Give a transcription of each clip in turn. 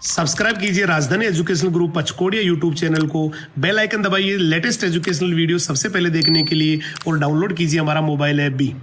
Subscribe कीजिए राजधानी educational group पचकोड़िया YouTube channel को, बेल आइकन दबाइए लेटेस्ट एजुकेशनल वीडियो सबसे पहले देखने के लिए और डाउनलोड कीजिए हमारा मोबाइल ऐप भी।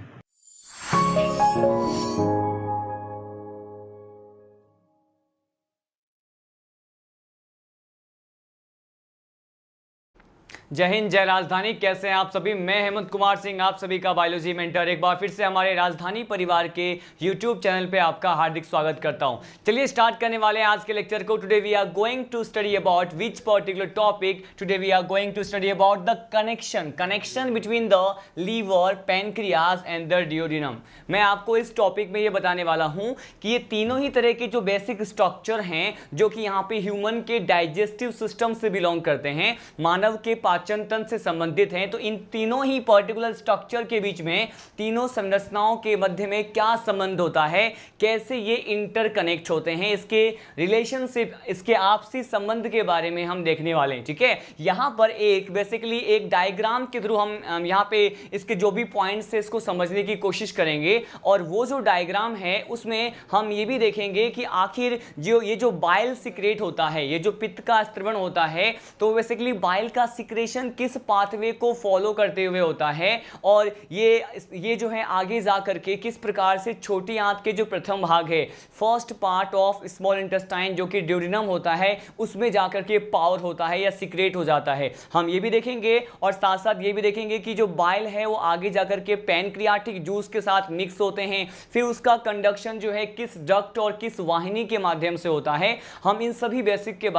जय हिंद, जय राजधानी। कैसे हैं आप सभी? मैं हेमंत कुमार सिंह, आप सभी का बायोलॉजी मेंटर, एक बार फिर से हमारे राजधानी परिवार के YouTube चैनल पे आपका हार्दिक स्वागत करता हूं। चलिए स्टार्ट करने वाले हैं आज के लेक्चर को। Today we are going to study about which particular topic? Today we are going to study about the connection between the liver, pancreas and the duodenum. मैं आपको इस टॉपिक में ये बताने वाला हूं कि ये तीनों ही तरह के जो बेसिक स्ट्रक्चर हैं जो कि यहाँ पे ह्यूमन के डाइजेस्टिव सिस्टम से बिलोंग करते हैं, मानव के पाचन तंत्र से संबंधित हैं, तो इन तीनों ही पर्टिकुलर स्ट्रक्चर के बीच में, तीनों संरचनाओं के मध्य में क्या संबंध होता है, कैसे ये इंटरकनेक्ट होते हैं, इसके रिलेशनशिप, इसके आपसी संबंध के बारे में हम देखने वाले हैं। ठीक है, यहाँ पर एक बेसिकली एक डायग्राम के थ्रू हम यहाँ पे इसके जो भी पॉइंट्स है इसको समझने की कोशिश करेंगे, और वो जो डायग्राम है उसमें हम ये भी देखेंगे कि आखिर ये जो बाइल सिक्रेट होता है, ये जो पित्त का स्त्रवण होता है, तो बेसिकली बाइल का सिक्रेशन किस पाथवे को फॉलो करते हुए होता है, और ये जो है आगे जा करके किस प्रकार से छोटी आंत के जो प्रथम भाग है, first part of small intestine जो कि ड्यूोडेनम होता है, उसमें जाकर के पावर होता है या सिक्रेट हो जाता है। हम ये भी देखेंगे और साथ साथ ये भी देखेंगे कि जो बाइल है वो आगे जाकर के पैनक्रियाटिक जूस के साथ मिक्स होते हैं, फिर उसका कंडक्शन जो है किस डक्ट और किस वाहिनी के माध्यम से होता है। हम इन सभी बेसिक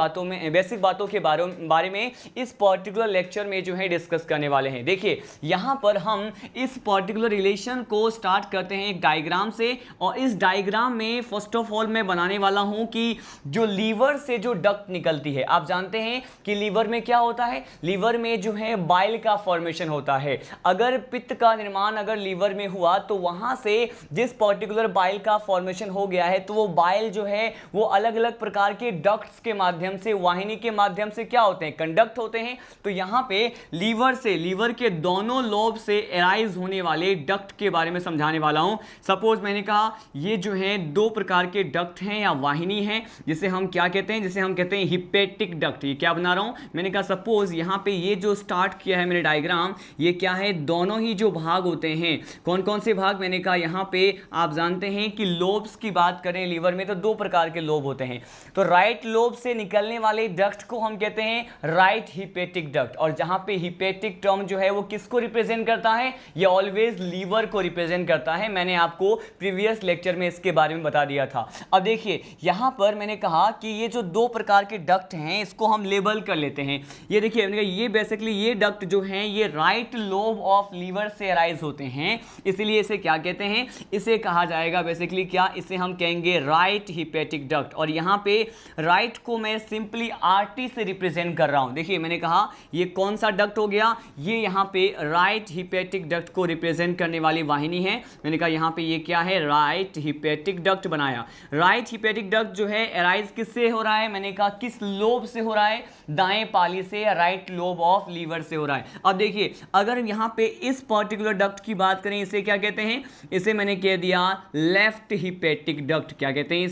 बातों के बारे में इस पर्टिकुलर लेक्चर में जो है डिस्कस करने वाले हैं। देखिए यहां पर हम इस पर्टिकुलर रिलेशन को स्टार्ट करते हैं एक डायग्राम से, और इस डायग्राम में फर्स्ट ऑफ ऑल मैं बनाने वाला हूं कि जो लीवर से जो डक्ट निकलती है, आप जानते हैं कि लीवर में क्या होता है, लीवर में जो है बाइल का फॉर्मेशन होता है। अगर पित्त का निर्माण अगर लीवर में हुआ तो वहां से जिस पर्टिकुलर बाइल का फॉर्मेशन हो गया है, तो वो बाइल जो है वो अलग अलग प्रकार के डक्ट्स के माध्यम से, वाहिनी के माध्यम से क्या होते हैं, कंडक्ट होते हैं। तो यहाँ पे लीवर के दोनों लोब से एराइज होने वाले डक्ट के बारे में समझाने वाला हूं। सपोज मैंने कहा ये जो है दो प्रकार के डक्ट हैं या वाहिनी हैं, जिसे हम क्या कहते हैं, जिसे हम कहते हैं हिपेटिक डक्ट। ये क्या बना रहा हूं, मैंने कहा सपोज यहाँ पे ये जो स्टार्ट किया है मैंने डायग्राम, ये क्या है, दोनों ही जो भाग होते हैं, कौन कौन से भाग, मैंने कहा यहाँ पे आप जानते हैं कि लोब्स की बात करें लीवर में तो दो प्रकार के लोब होते हैं। तो राइट लोब से निकलने वाले डक्ट को हम कहते हैं राइट हिपेटिक डक्ट, और जहां पे हिपेटिक टर्म जो है वो किसको रिप्रेजेंट करता है, ये ऑलवेज लीवर को रिप्रेजेंट करता है। मैंने आपको प्रीवियस लेक्चर में इसके बारे में बता दिया था। अब देखिए यहां पर मैंने कहा कि ये जो दो प्रकार के डक्ट हैं इसको हम लेबल कर लेते हैं। ये देखिए मैंने कहा ये बेसिकली ये डक्ट जो हैं ये राइट लोब ऑफ लीवर से अराइज होते हैं, इसलिए इसे क्या कहते हैं, इसे कहा जाएगा बेसिकली क्या, इसे हम कहेंगे राइट हिपेटिक डक्ट। और यहाँ पे राइट को मैं सिंपली आरटी से रिप्रेजेंट कर रहा हूं। देखिए मैंने कहा ये कौन सा डक्ट हो गया, ये यहाँ पे राइट हिपेटिक डक्ट को रिप्रेजेंट करने वाली वाहिनी है। मैंने कहा यहाँ पे ये क्या है, राइट हिपेटिक डक्ट बनाया। राइट हिपेटिक डक्ट जो है एराइज किससे हो रहा है, मैंने कहा किस लोब से हो रहा है, दाएं पाली से या राइट लोब ऑफ लीवर से हो रहा है। अब देखिए अगर यहाँ पे इस पर्टिकुलर डक्ट की बात करें, इसे क्या कहते हैं, इसे मैंने कह दिया लेफ्ट हिपेटिक डक्ट। क्या कहते हैं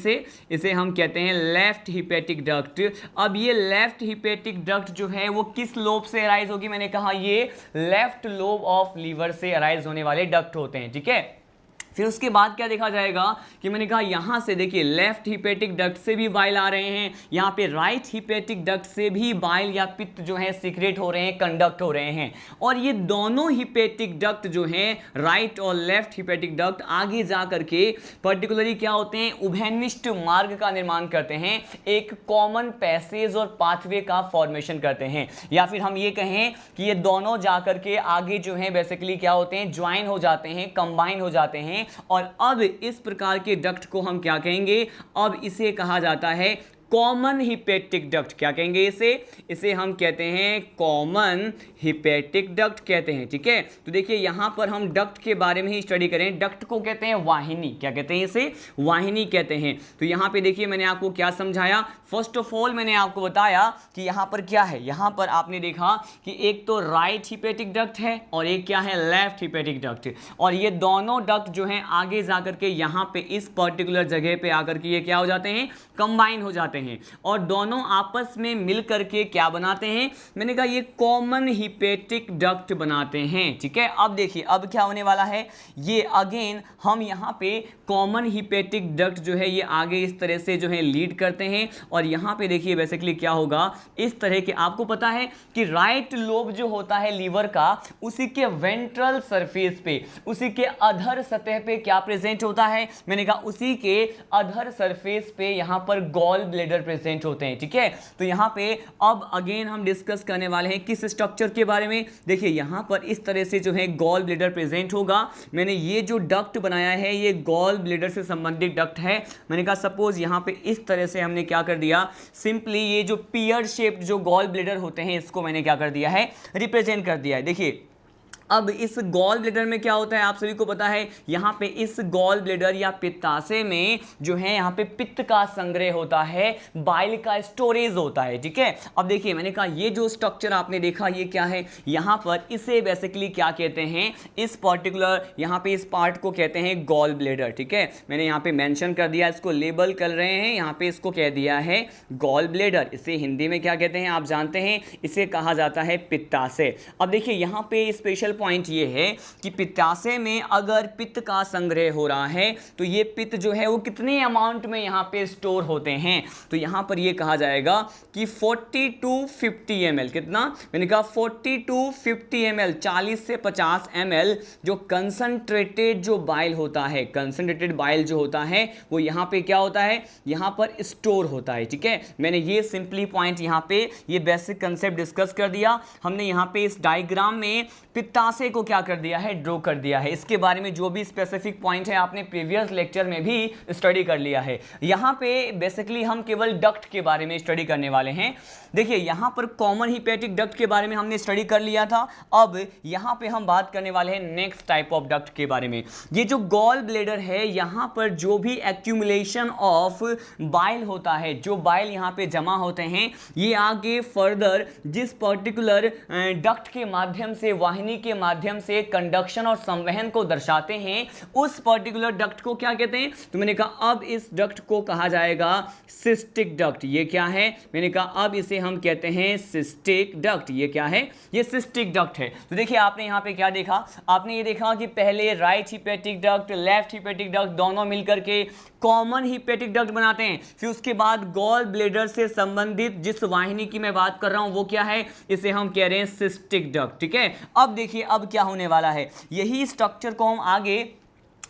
इसे हम कहते हैं लेफ्ट हिपेटिक डक्ट। अब ये लेफ्ट हिपेटिक डक्ट जो है वो किस लोब से अराइज होगी, मैंने कहा ये लेफ्ट लोब ऑफ लीवर से अराइज होने वाले डक्ट होते हैं। ठीक है, फिर उसके बाद क्या देखा जाएगा कि मैंने कहा यहां से देखिए लेफ्ट हिपेटिक डक्ट से भी बाइल आ रहे हैं, यहां पे राइट हिपेटिक डक्ट से भी बाइल या पित्त जो है सीक्रेट हो रहे हैं, कंडक्ट हो रहे हैं। और ये दोनों हिपेटिक डक्ट जो हैं, राइट और लेफ्ट हिपेटिक डक्ट, आगे जा करके पर्टिकुलरली क्या होते हैं, उभयनिष्ठ मार्ग का निर्माण करते हैं, एक कॉमन पैसेज और पाथवे का फॉर्मेशन करते हैं। या फिर हम ये कहें कि ये दोनों जा करके आगे जो है बेसिकली क्या होते हैं, ज्वाइन हो जाते हैं, कंबाइन हो जाते हैं। और अब इस प्रकार के डक्ट को हम क्या कहेंगे, अब इसे कहा जाता है कॉमन हिपेटिक डक्ट। क्या कहेंगे इसे हम कहते हैं कॉमन हिपेटिक डक्ट कहते हैं। ठीक है, तो देखिए यहां पर हम डक्ट के बारे में ही स्टडी करें। डक्ट को कहते हैं वाहिनी। क्या कहते हैं इसे, वाहिनी कहते हैं। तो यहां पे देखिए मैंने आपको क्या समझाया, फर्स्ट ऑफ ऑल मैंने आपको बताया कि यहां पर क्या है, यहां पर आपने देखा कि एक तो राइट हिपेटिक डक्ट है और एक क्या है, लेफ्ट हिपेटिक डक्ट। और ये दोनों डक्ट जो हैं आगे जाकर के यहां पे इस पर्टिकुलर जगह पे आकर के ये क्या हो जाते हैं, कंबाइन हो जाते हैं। हैं और दोनों आपस में मिल करके क्या बनाते हैं, मैंने कहा ये कॉमन हिपेटिक डक्ट बनाते हैं। ठीक है, अब देखिए अब क्या होने वाला है, ये अगेन हम यहाँ पे कॉमन हिपेटिक डक्ट जो है ये आगे इस तरह से जो है लीड करते हैं और यहाँ पे देखिए बेसिकली क्या होगा, इस तरह के आपको पता है कि राइट लोब जो होता है लीवर का, उसी के वेंट्रल सरफेस पे, उसी के अधर सतह पे क्या प्रेजेंट होता है, मैंने कहा उसी के अधर सरफेस पे यहाँ पर गॉल ब्लेडर प्रेजेंट होते हैं। ठीक है, तो यहाँ पे अब अगेन हम डिस्कस करने वाले हैं किस स्ट्रक्चर के बारे में। देखिए यहाँ पर इस तरह से जो है गॉल ब्लेडर प्रेजेंट होगा। मैंने ये जो डक्ट बनाया है ये गॉल ब्लेडर से संबंधित डक्ट है। मैंने कहा सपोज यहाँ पे इस तरह से हमने क्या कर दिया, सिंपली ये जो पियर शेप्ड जो गॉल ब्लेडर होते हैं इसको मैंने क्या कर दिया है, रिप्रेजेंट कर दिया है। देखिए अब इस गॉल ब्लेडर में क्या होता है आप सभी को पता है, यहाँ पे इस गॉल ब्लेडर या पित्ताशय में जो है यहाँ पे पित्त का संग्रह होता है, बाइल का स्टोरेज होता है। ठीक है, अब देखिए मैंने कहा ये जो स्ट्रक्चर आपने देखा ये क्या है, यहाँ पर इसे बेसिकली क्या कहते हैं, इस पर्टिकुलर यहाँ पे इस पार्ट को कहते हैं गॉल ब्लेडर। ठीक है, मैंने यहाँ पे मेंशन कर दिया, इसको लेबल कर रहे हैं, यहाँ पे इसको कह दिया है गॉल ब्लेडर। इसे हिंदी में क्या कहते हैं आप जानते हैं, इसे कहा जाता है पित्ताशय। अब देखिए यहाँ पे स्पेशल पॉइंट ये है कि पित्ताशय में अगर पित्त का संग्रह हो रहा है तो ये पित्त जो है वो कितने अमाउंट में यहाँ पे स्टोर होते हैं, तो यहाँ पर ये कहा जाएगा कि 40 to 50 ml, कितना, मैंने कहा 40 to 50 ml, 40 से 50 ml जो कंसंट्रेटेड जो बाइल होता है, कंसंट्रेटेड बाइल जो होता है वो यहाँ पे क्या होता है, यहाँ पर स्टोर होता है। ठीक है, मैंने ये सिंपली पॉइंट यहाँ पे ये बेसिक कंसेप्ट डिस्कस कर दिया। हमने यहाँ पे इस डायग्राम में पित्ताशय को क्या कर दिया है, ड्रॉ कर दिया है। इसके बारे में जो भी स्पेसिफिक पॉइंट है आपने प्रीवियस लेक्चर में भी स्टडी कर लिया है। यहाँ पे बेसिकली हम केवल डक्ट के बारे में स्टडी करने वाले हैं। देखिए यहाँ पर कॉमन हिपेटिक डक्ट के बारे में हमने स्टडी कर लिया था। अब यहाँ पे हम बात करने वाले हैं नेक्स्ट टाइप ऑफ डक्ट के बारे में। ये जो गॉल ब्लेडर है यहाँ पर जो भी एक्यूमुलेशन ऑफ बाइल होता है, जो बाइल यहाँ पे जमा होते हैं, ये आगे फर्दर जिस पर्टिकुलर डक्ट के माध्यम से, वाहिनी के माध्यम से कंडक्शन और संवहन को दर्शाते हैं, उस पर्टिकुलर डक्ट को क्या कहते हैं, तो मैंने कहा अब इस डक्ट को कहा जाएगा सिस्टिक डक्ट। ये क्या है, मैंने कहा अब इसे हम कहते हैं सिस्टिक डक्ट। ये क्या है, ये सिस्टिक डक्ट है। तो देखिए आपने यहाँ पे क्या देखा, आपने ये देखा कि पहले right hepatic duct, left hepatic duct दोनों मिलकर के कॉमन हिपेटिक डक्ट बनाते हैं। फिर उसके बाद गॉल ब्लेडर से संबंधित जिस वाहिनी की मैं बात कर रहा हूं वो क्या है, इसे हम कह रहे हैं सिस्टिक डक्ट। ठीक है, अब देखिए अब क्या होने वाला है, यही स्ट्रक्चर को हम आगे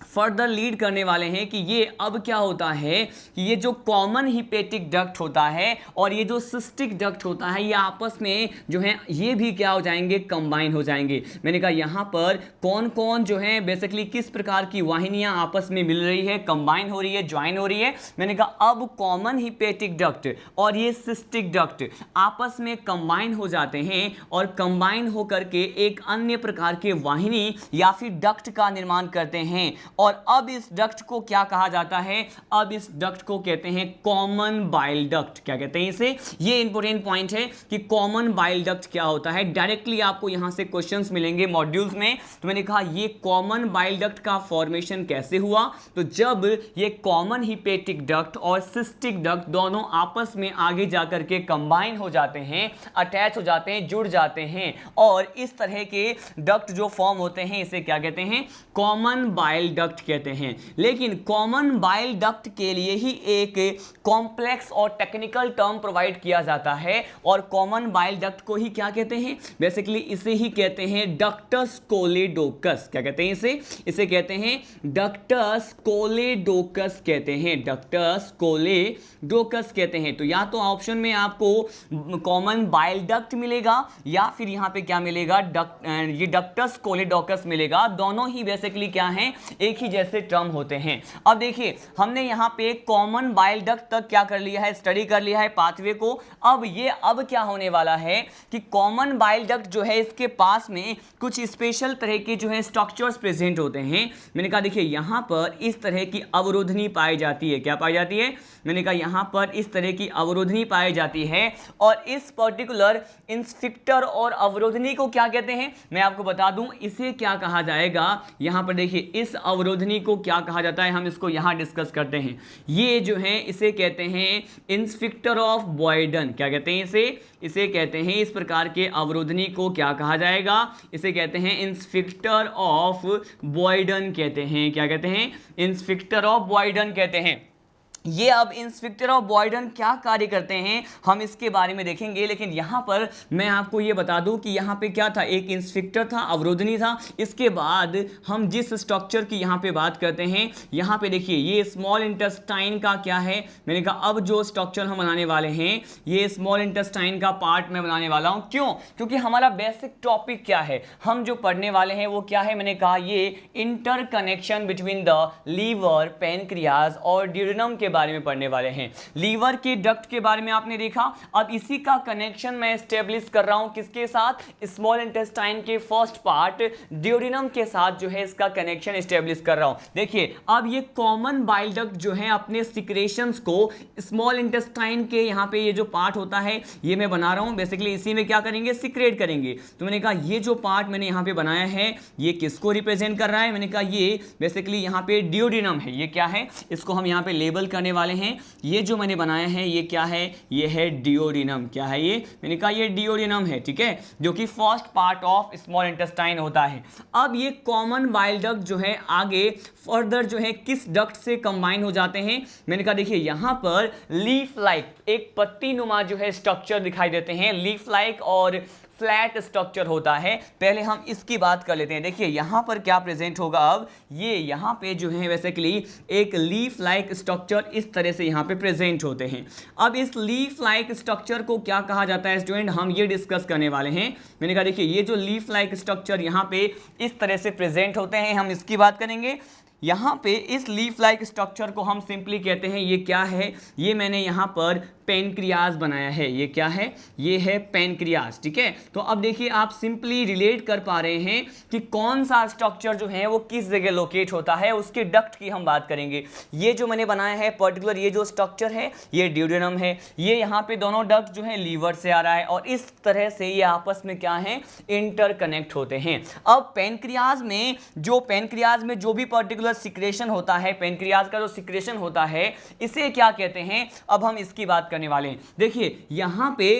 फर्दर लीड करने वाले हैं कि ये अब क्या होता है कि ये जो कॉमन हिपेटिक डक्ट होता है और ये जो सिस्टिक डक्ट होता है ये आपस में जो है ये भी क्या हो जाएंगे, कंबाइन हो जाएंगे। मैंने कहा यहाँ पर कौन कौन जो है बेसिकली किस प्रकार की वाहिनियाँ आपस में मिल रही है, कंबाइन हो रही है, ज्वाइन हो रही है। मैंने कहा अब कॉमन हिपेटिक डक्ट और ये सिस्टिक डक्ट आपस में कंबाइन हो जाते हैं और कंबाइन होकर के एक अन्य प्रकार के वाहिनी या फिर डक्ट का निर्माण करते हैं। और अब इस डक्ट को क्या कहा जाता है, अब इस डक्ट को कहते हैं कॉमन बाइल डक्ट। क्या कहते हैं इसे, ये इंपॉर्टेंट पॉइंट है कि कॉमन बाइल डक्ट क्या होता है। डायरेक्टली आपको यहां से क्वेश्चंस मिलेंगे मॉड्यूल्स में। तो मैंने कहा ये कॉमन बाइल डक्ट का फॉर्मेशन कैसे हुआ, तो जब ये कॉमन हिपेटिक डक्ट और सिस्टिक डक्ट दोनों आपस में आगे जाकर के कंबाइन हो जाते हैं, अटैच हो जाते हैं, जुड़ जाते हैं और इस तरह के डक्ट जो फॉर्म होते हैं इसे क्या कहते हैं, कॉमन बाइल डक्ट कहते हैं। लेकिन कॉमन बाइल डक्ट के लिए ही एक कॉम्प्लेक्स और टेक्निकल टर्म प्रोवाइड किया जाता है और कॉमन बाइल डक्ट को ही क्या कहते हैं, बेसिकली इसे ही कहते हैं डक्टस कोलेडोकस। क्या कहते हैं इसे, इसे कहते हैं डक्टस कोलेडोकस कहते हैं, डक्टस कोलेडोकस कहते हैं। तो या तो ऑप्शन में आपको कॉमन बाइल डक्ट मिलेगा या फिर यहां पे क्या मिलेगा, ये डक्टस कोलेडोकस मिलेगा। दोनों ही बेसिकली क्या हैं, एक ही जैसे टर्म होते हैं। अब देखिए हमने यहाँ पे कॉमन बाइल डक्ट तक क्या कर लिया है, स्टडी कर लिया है पाथवे को। अब क्या होने वाला है कि कॉमन बाइल डक्ट जो है इसके पास में कुछ स्पेशल तरह के जो है स्ट्रक्चर्स प्रेजेंट होते हैं। मैंने कहा देखिए यहाँ पर इस तरह की अवरोधनी पाई जाती है। क्या पाई जाती है, मैंने कहा यहाँ पर इस तरह की अवरोधनी पाई जाती है और इस पर्टिकुलर इंस्फिक्टर और अवरोधनी को क्या कहते हैं, मैं आपको बता दूं इसे क्या कहा जाएगा। यहाँ पर देखिए इस अवरोधनी को क्या कहा जाता है, हम इसको यहाँ डिस्कस करते हैं। ये जो है इसे कहते हैं इंस्फिक्टर ऑफ बॉयडन। क्या कहते हैं इसे कहते हैं, इस प्रकार के अवरोधनी को क्या कहा जाएगा, इसे कहते हैं इंस्फिक्टर ऑफ बॉयडन कहते हैं। क्या कहते हैं, इंस्फिक्टर ऑफ बॉयडन कहते हैं। ये अब इंस्पेक्टर ऑफ बॉयडन क्या कार्य करते हैं हम इसके बारे में देखेंगे, लेकिन यहाँ पर मैं आपको ये बता दूं कि यहाँ पे क्या था, एक इंस्पेक्टर था, अवरोधनी था। इसके बाद हम जिस स्ट्रक्चर की यहाँ पे बात करते हैं, यहाँ पे देखिए ये स्मॉल इंटेस्टाइन का क्या है, मैंने कहा अब जो स्ट्रक्चर हम बनाने वाले हैं ये स्मॉल इंटेस्टाइन का पार्ट मैं बनाने वाला हूँ। क्यों? क्योंकि हमारा बेसिक टॉपिक क्या है, हम जो पढ़ने वाले हैं वो क्या है, मैंने कहा ये interconnection between the liver, pancreas और ड्यूडेनम के बारे में पढ़ने वाले हैं। लीवर के डक्ट के बारे में आपने देखा, अब इसी का कनेक्शन मैं एस्टेब्लिश कर रहा हूं किसके साथ, स्मॉल इंटेस्टाइन के फर्स्ट पार्ट ड्यूडेनम के साथ जो है इसका कनेक्शन एस्टेब्लिश कर रहा हूं। देखिए अब ये कॉमन बाइल डक्ट जो है अपने सिक्रेशंस को स्मॉल इंटेस्टाइन के यहाँ पे ये जो पार्ट होता है ये मैं बना रहा हूं, बेसिकली इसी में क्या करेंगे, सिक्रेट करेंगे। तो मैंने कहा ये जो पार्ट मैंने यहाँ पे बनाया है ये किसको रिप्रेजेंट कर रहा है, मैंने कहा ये बेसिकली यहाँ पे ड्यूडेनम है। ये क्या है, इसको हम यहाँ पे लेबल करने वाले हैं। ये जो मैंने बनाया है ये क्या है, ये है डिओडिनम। क्या है ये, मैंने कहा ये डिओडिनम है, ठीक है, जो कि first part of small intestine होता है। अब ये कॉमन बाइल डक्ट जो है आगे फर्दर जो है किस डक्ट से कंबाइन हो जाते हैं, मैंने कहा देखिए यहां पर लीफ लाइक एक पत्ती नुमा जो है स्ट्रक्चर दिखाई देते हैं, लीफ लाइक और फ्लैट स्ट्रक्चर होता है। पहले हम इसकी बात कर लेते हैं। देखिए यहाँ पर क्या प्रेजेंट होगा, अब ये यहाँ पे जो है बेसिकली एक लीफ लाइक स्ट्रक्चर इस तरह से यहाँ पे प्रेजेंट होते हैं। अब इस लीफ लाइक स्ट्रक्चर को क्या कहा जाता है स्टूडेंट, हम ये डिस्कस करने वाले हैं। मैंने कहा देखिए ये जो लीफ लाइक स्ट्रक्चर यहाँ पे इस तरह से प्रेजेंट होते हैं, हम इसकी बात करेंगे। यहाँ पे इस लीफ लाइक स्ट्रक्चर को हम सिंपली कहते हैं, ये क्या है, ये मैंने यहाँ पर पैनक्रियाज बनाया है। ये क्या है, ये है पैनक्रियाज, ठीक है। तो अब देखिए आप सिंपली रिलेट कर पा रहे हैं कि कौन सा स्ट्रक्चर जो है वो किस जगह लोकेट होता है, उसके डक्ट की हम बात करेंगे। ये जो मैंने बनाया है पर्टिकुलर ये जो स्ट्रक्चर है ये ड्यूडेनम है, ये यहाँ पे दोनों डक्ट जो है लीवर से आ रहा है और इस तरह से ये आपस में क्या है, इंटरकनेक्ट होते हैं। अब पैनक्रियाज में जो भी पर्टिकुलर सिक्रेशन होता है, पैनक्रियाज का जो सिक्रेशन होता है इसे क्या कहते हैं, अब हम इसकी बात करने वाले हैं। देखिए यहां पे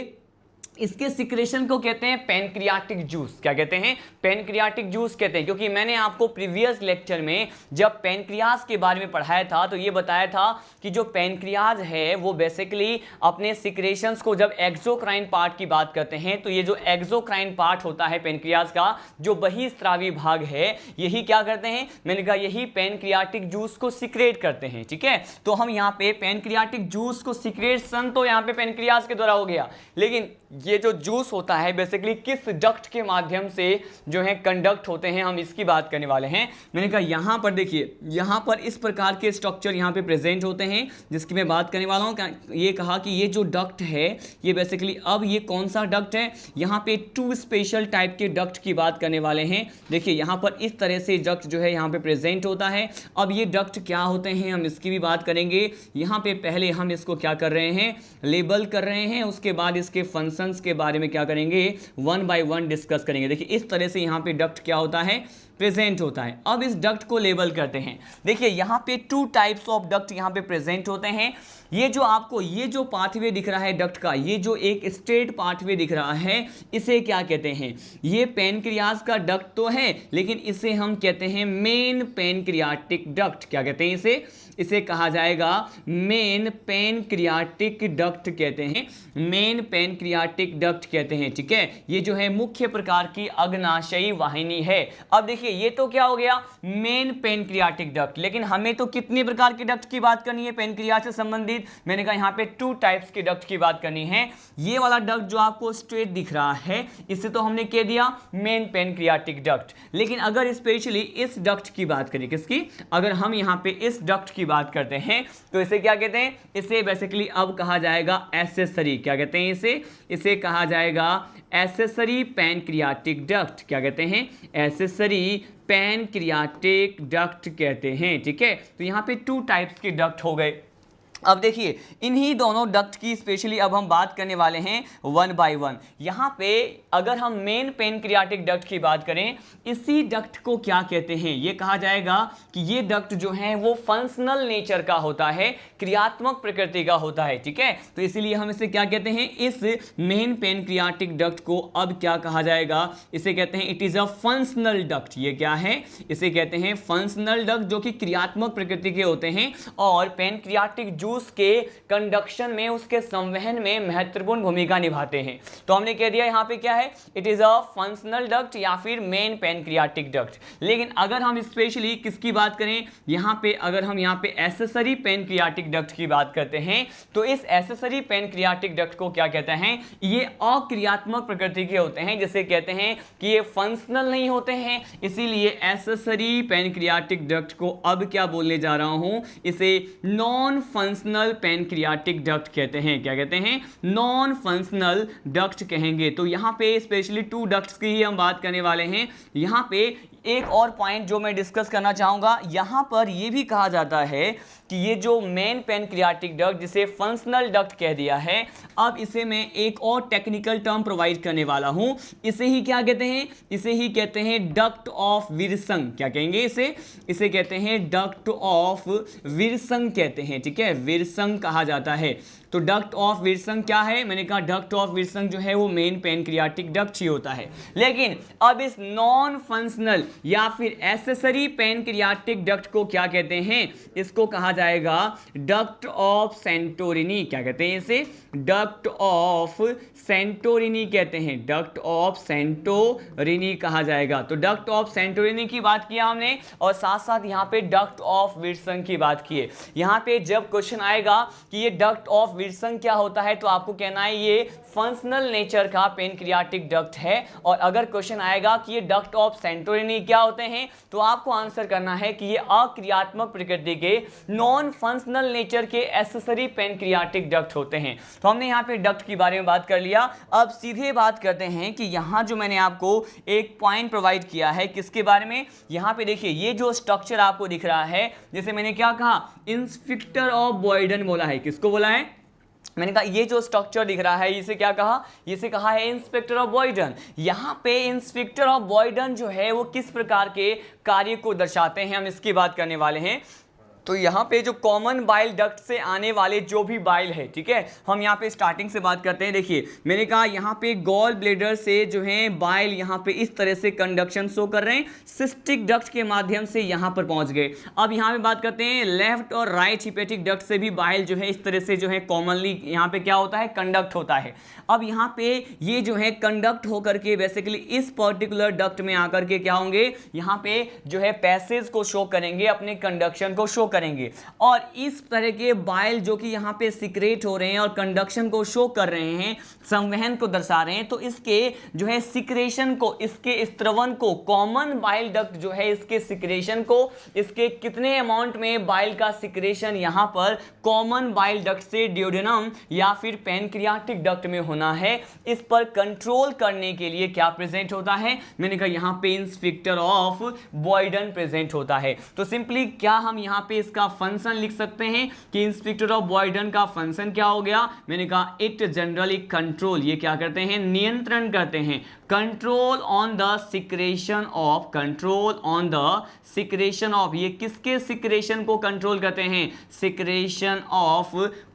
इसके सिक्रेशन को कहते हैं पैनक्रियाटिक जूस। क्या कहते हैं, पैनक्रियाटिक जूस कहते हैं, क्योंकि मैंने आपको प्रीवियस लेक्चर में जब पैनक्रियाज के बारे में पढ़ाया था तो ये बताया था कि जो पैनक्रियाज है वो बेसिकली अपने सिक्रेशंस को, जब एक्सोक्राइन पार्ट की बात करते हैं तो ये जो एक्सोक्राइन पार्ट होता है पैनक्रियाज का, जो बहिस्रावी भाग है, यही क्या करते हैं, मैंने कहा यही पैनक्रियाटिक जूस को सिक्रेट करते हैं, ठीक है। तो हम यहाँ पे पैनक्रियाटिक जूस को सिक्रेशन तो यहाँ पे पैनक्रियाज के द्वारा हो गया, लेकिन ये जो जूस होता है बेसिकली किस डक्ट के माध्यम से जो है कंडक्ट होते हैं, हम इसकी बात करने वाले हैं। मैंने कहा यहाँ पर देखिए, यहाँ पर इस प्रकार के स्ट्रक्चर यहाँ पे प्रेजेंट होते हैं जिसकी मैं बात करने वाला हूँ। ये कहा कि ये जो डक्ट है ये बेसिकली, अब ये कौन सा डक्ट है, यहाँ पे 2 स्पेशल टाइप के डक्ट की बात करने वाले हैं। देखिए यहाँ पर इस तरह से डक्ट जो है यहाँ पे प्रेजेंट होता है। अब ये डक्ट क्या होते हैं हम इसकी भी बात करेंगे। यहाँ पे पहले हम इसको क्या कर रहे हैं, लेबल कर रहे हैं, उसके बाद इसके फंक्शंस के बारे में क्या करेंगे, 1 बाय 1 डिस्कस करेंगे। देखिए इस तरह से यहाँ पे डक्ट क्या होता है, प्रेजेंट होता है। अब इस डक्ट को लेबल करते हैं। देखिए यहाँ पे 2 टाइप्स ऑफ डक्ट यहाँ पे प्रेजेंट होते हैं। ये जो आपको ये जो पाथवे दिख रहा है डक्ट का, ये जो एक स्ट्रेट पाथवे दिख रहा है, इसे क्या कहते हैं, ये पैनक्रियाज का डक्ट तो है लेकिन इसे हम कहते हैं मेन पैनक्रियाटिक डक्ट। क्या कहते हैं इसे कहा जाएगा मेन पैनक्रियाटिक डक्ट कहते हैं, मेन पैनक्रियाटिक डक्ट कहते हैं, ठीक है। ये जो है मुख्य प्रकार की अग्नाशयी वाहिनी है। अब देखिए ये तो क्या हो गया, मेन पैनक्रियाटिक डक्ट, लेकिन हमें तो कितने प्रकार के डक्ट की बात करनी है पैनक्रियाज से संबंधित, मैंने कहा यहाँ पे 2 टाइप्स के डक्ट की बात करनी है। ये वाला डक्ट जो आपको स्ट्रेट दिख रहा है इसे तो हमने कह दिया मेन पैनक्रियाटिक डक्ट, लेकिन अगर स्पेशली इस डक्ट की बात करें, किसकी, अगर हम यहाँ पे इस डक्ट की बात करते हैं तो इसे क्या कहते हैं, इसे बेसिकली अब कहा जाएगा एक्सेसरी। क्या कहते हैं इसे कहा जाएगा एक्सेसरी पैनक्रियाटिक डक्ट। क्या कहते हैं, एक्सेसरी पैनक्रियाटिक डक्ट कहते हैं, ठीक है। तो यहाँ पे 2 टाइप्स के डक्ट हो गए। अब देखिए इन्हीं दोनों डक्ट की स्पेशली अब हम बात करने वाले हैं वन बाय वन। यहाँ पे अगर हम मेन पेनक्रियाटिक डक्ट की बात करें, इसी डक्ट को क्या कहते हैं, ये कहा जाएगा कि ये डक्ट जो है वो फंक्शनल नेचर का होता है, क्रियात्मक प्रकृति का होता है, ठीक है। तो इसीलिए हम इसे क्या कहते हैं, इस मेन पेनक्रियाटिक डक्ट को अब क्या कहा जाएगा, इसे कहते हैं it is a functional duct. ये क्या है, इसे कहते हैं फंक्शनल डक्ट, जो कि क्रियात्मक प्रकृति के होते हैं और पेनक्रियाटिक जूस के कंडक्शन में, उसके संवहन में महत्वपूर्ण भूमिका निभाते हैं। तो हमने कह दिया यहाँ पे क्या है, it is a functional duct या फिर मेन पेनक्रियाटिक डक्ट। लेकिन अगर हम स्पेशली किसकी बात करें, यहाँ पे अगर हम यहाँ पे एक्सेसरी पेनक्रियाटिक डक्ट की बात करते हैं, तो इस एक्सेसरी पेनक्रियाटिक डक्ट को क्या कहते हैं, ये अक्रियात्मक प्रकृति के होते हैं, जिसे कहते हैं कि ये फंक्शनल नहीं होते हैं। इसीलिए एक्सेसरी पेनक्रियाटिक डक्ट को अब क्या बोलने जा रहा हूं, इसे नॉन फंक्शनल पेनक्रियाटिक डक्ट कहते हैं। क्या कहते हैं, नॉन फंक्शनल डक्ट कहेंगे। तो यहां पे स्पेशली 2 डक्ट्स की ही हम बात करने वाले हैं। यहां पे एक और पॉइंट जो मैं डिस्कस करना चाहूंगा, यहां पर यह भी कहा जाता है कि ये जो मेन पेनक्रियाटिक डक्ट, जिसे फंक्शनल डक्ट कह दिया है, अब इसे मैं एक और टेक्निकल टर्म प्रोवाइड करने वाला हूं। इसे ही क्या कहते हैं, इसे ही कहते हैं डक्ट ऑफ विल्सन। क्या कहेंगे इसे कहते हैं डक्ट ऑफ विल्सन कहते हैं, ठीक है, विल्सन कहा जाता है। तो डक्ट ऑफ विल्सन क्या है, मैंने कहा डक्ट ऑफ विल्सन जो है वो मेन पेनक्रियाटिक डक्ट ही होता है। लेकिन अब इस नॉन फंक्शनल या फिर एक्सेसरी पेनक्रियाटिक डक्ट को क्या कहते हैं, इसको कहा जाएगा डक्ट ऑफ सेंटोरिनी। क्या कहते हैं इसे, डक्ट ऑफ सेंटोरिनी कहते हैं, डक्ट ऑफ सेंटोरिनी कहा जाएगा। तो डक्ट ऑफ सेंटोरिनी की बात किया हमने और साथ साथ यहाँ पे डक्ट ऑफ विल्सन की बात की है। यहाँ पे जब क्वेश्चन आएगा कि ये डक्ट ऑफ विल्सन क्या होता है, तो आपको कहना है ये फंक्शनल नेचर का पेनक्रियाटिक डक्ट है। और अगर क्वेश्चन आएगा कि ये डक्ट ऑफ सेंटोरिनी क्या होते हैं, तो आपको आंसर करना है कि ये अक्रियात्मक प्रकृति के नॉन फंक्शनल नेचर के एक्सेसरी पेनक्रियाटिक डक्ट होते हैं। तो हमने यहाँ पे डक्ट के बारे में बात कर लिया। अब सीधे बात करते हैं कि यहाँ जो मैंने आपको एक पॉइंट प्रोवाइड किया है किसके बारे में, यहाँ पे देखिए ये जो स्ट्रक्चर आपको दिख रहा है, जैसे मैंने क्या कहा, इंस्पेक्टर ऑफ बॉयडन बोला है। किसको बोला है, मैंने कहा ये जो स्ट्रक्चर दिख रहा है इसे क्या कहा, इसे कहा है इंस्पेक्टर ऑफ बॉयडन। यहाँ पे इंस्पेक्टर ऑफ बॉयडन जो है वो किस प्रकार के कार्य को दर्शाते हैं, हम इसकी बात करने वाले हैं। तो यहाँ पे जो कॉमन बाइल डक्ट से आने वाले जो भी बाइल है, ठीक है, हम यहाँ पे स्टार्टिंग से बात करते हैं। देखिए मैंने कहा यहाँ पे गॉल ब्लेडर से जो है बाइल यहाँ पे इस तरह से कंडक्शन शो कर रहे हैं, सिस्टिक डक्ट के माध्यम से यहाँ पर पहुँच गए। अब यहाँ पे बात करते हैं लेफ्ट और राइट हिपेटिक डक्ट से भी बाइल जो है इस तरह से जो है कॉमनली यहाँ पे क्या होता है, कंडक्ट होता है। अब यहाँ पे ये जो है कंडक्ट होकर के बेसिकली इस पर्टिकुलर डक्ट में आकर के क्या होंगे, यहाँ पे जो है पैसेज को शो करेंगे, अपने कंडक्शन को शो करेंगे। और इस तरह के बाइल जो कि यहाँ पे सिक्रेट हो रहे हैं और कंडक्शन को शो कर रहे हैं, संवहन को दर्शा रहे हैं, तो इसके जो है सिक्रेशन को, इसके स्त्रवन को, कॉमन बाइल डक्ट जो है इसके सिक्रेशन को, इसके कितने अमाउंट में बाइल का सिक्रेशन यहाँ पर कॉमन बाइल डक्ट से ड्यूडेनम या फिर पेनक्रियाटिक डक्ट में होना है, इस पर कंट्रोल करने के लिए क्या प्रेजेंट होता है, मैंने कहा यहाँ पे इंस्पेक्टर ऑफ बॉयडन प्रेजेंट होता है। तो सिंपली क्या हम यहाँ पे इसका फंक्शन लिख सकते हैं कि इंस्पेक्टर ऑफ बॉयडन का फंक्शन क्या हो गया, मैंने कहा इट जनरली कंट्रोल, ये क्या करते हैं, नियंत्रण करते हैं, control on the secretion of, control on the secretion of, ये किसके सिक्रेशन को कंट्रोल करते हैं, secretion of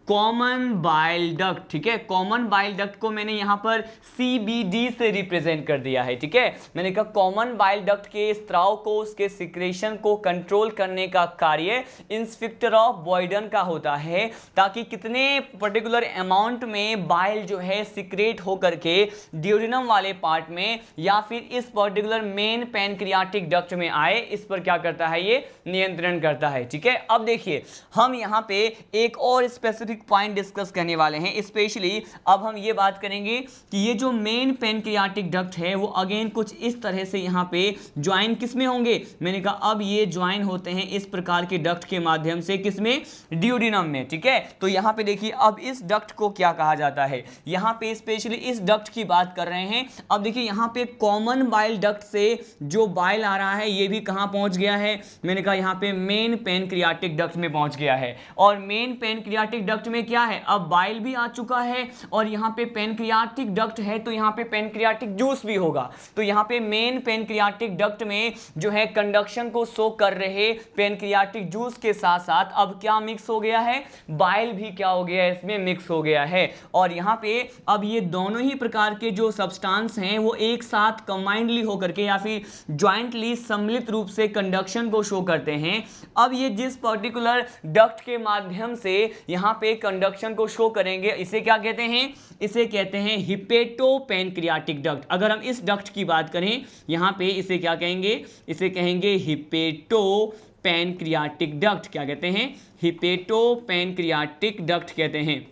common bile duct. ठीक है, कॉमन बाइल डक्ट को मैंने यहां पर CBD से रिप्रेजेंट कर दिया है। ठीक है, मैंने कहा कॉमन बाइल डक्ट के स्त्राव को, उसके सिक्रेशन को कंट्रोल करने का कार्य इंस्पेक्टर ऑफ बॉयडन का होता है, ताकि कितने पर्टिकुलर अमाउंट में बाइल जो है सिक्रेट होकर के ड्यूडेनम वाले पार्ट में या फिर इस पर्टिकुलर मेन पैनक्रियाटिक डक्ट में आए, इस पर क्या करता है, ये नियंत्रण करता है। ठीक है, अब देखिए हम यहां पे एक और स्पेसिफिक टॉपिक पॉइंट डिस्कस करने वाले हैं। स्पेशली अब हम ये बात करेंगे कि ये जो मेन पेनक्रियाटिक डक्ट है वो अगेन कुछ इस तरह से यहाँ पे ज्वाइन किसमें होंगे, मैंने कहा अब ये ज्वाइन होते हैं इस प्रकार के डक्ट के माध्यम से, किसमें, ड्यूडिनम में। ठीक है, तो यहाँ पे देखिए अब इस डक्ट को क्या कहा जाता है, यहाँ पे स्पेशली इस डक्ट की बात कर रहे हैं। अब देखिए यहाँ पे कॉमन बाइल डक्ट से जो बाइल आ रहा है ये भी कहाँ पहुंच गया है, मैंने कहा यहाँ पे मेन पेनक्रियाटिक डक्ट में पहुंच गया है। और मेन पेनक्रियाटिक डक्ट में क्या है, अब बाइल भी आ चुका है और यहाँ पे पेनक्रियाटिक डक्ट है तो यहाँ पे पेनक्रियाटिक जूस भी होगा। तो यहाँ पे मेन पेनक्रियाटिक डक्ट में जो है कंडक्शन को शो कर रहे पेनक्रियाटिक जूस के साथ साथ अब क्या मिक्स हो गया है, बाइल भी क्या हो गया है, इसमें मिक्स हो गया है। और यहाँ पे अब ये दोनों ही प्रकार के जो सब्सटेंस हैं वो एक साथ कंबाइंडली होकर के या फिर ज्वाइंटली सम्मिलित रूप से कंडक्शन को शो करते हैं। अब ये जिस पर्टिकुलर डक्ट के माध्यम से यहाँ पे कंडक्शन को शो करेंगे इसे क्या कहते हैं, इसे कहते हैं हिपेटोपेनक्रियाटिक डक्ट। अगर हम इस डक्ट की बात करें यहाँ पे इसे क्या कहेंगे, इसे कहेंगे हिपेटोपेनक्रियाटिक डक्ट। क्या कहते हैं, हिपेटोपेनक्रियाटिक डक्ट कहते हैं।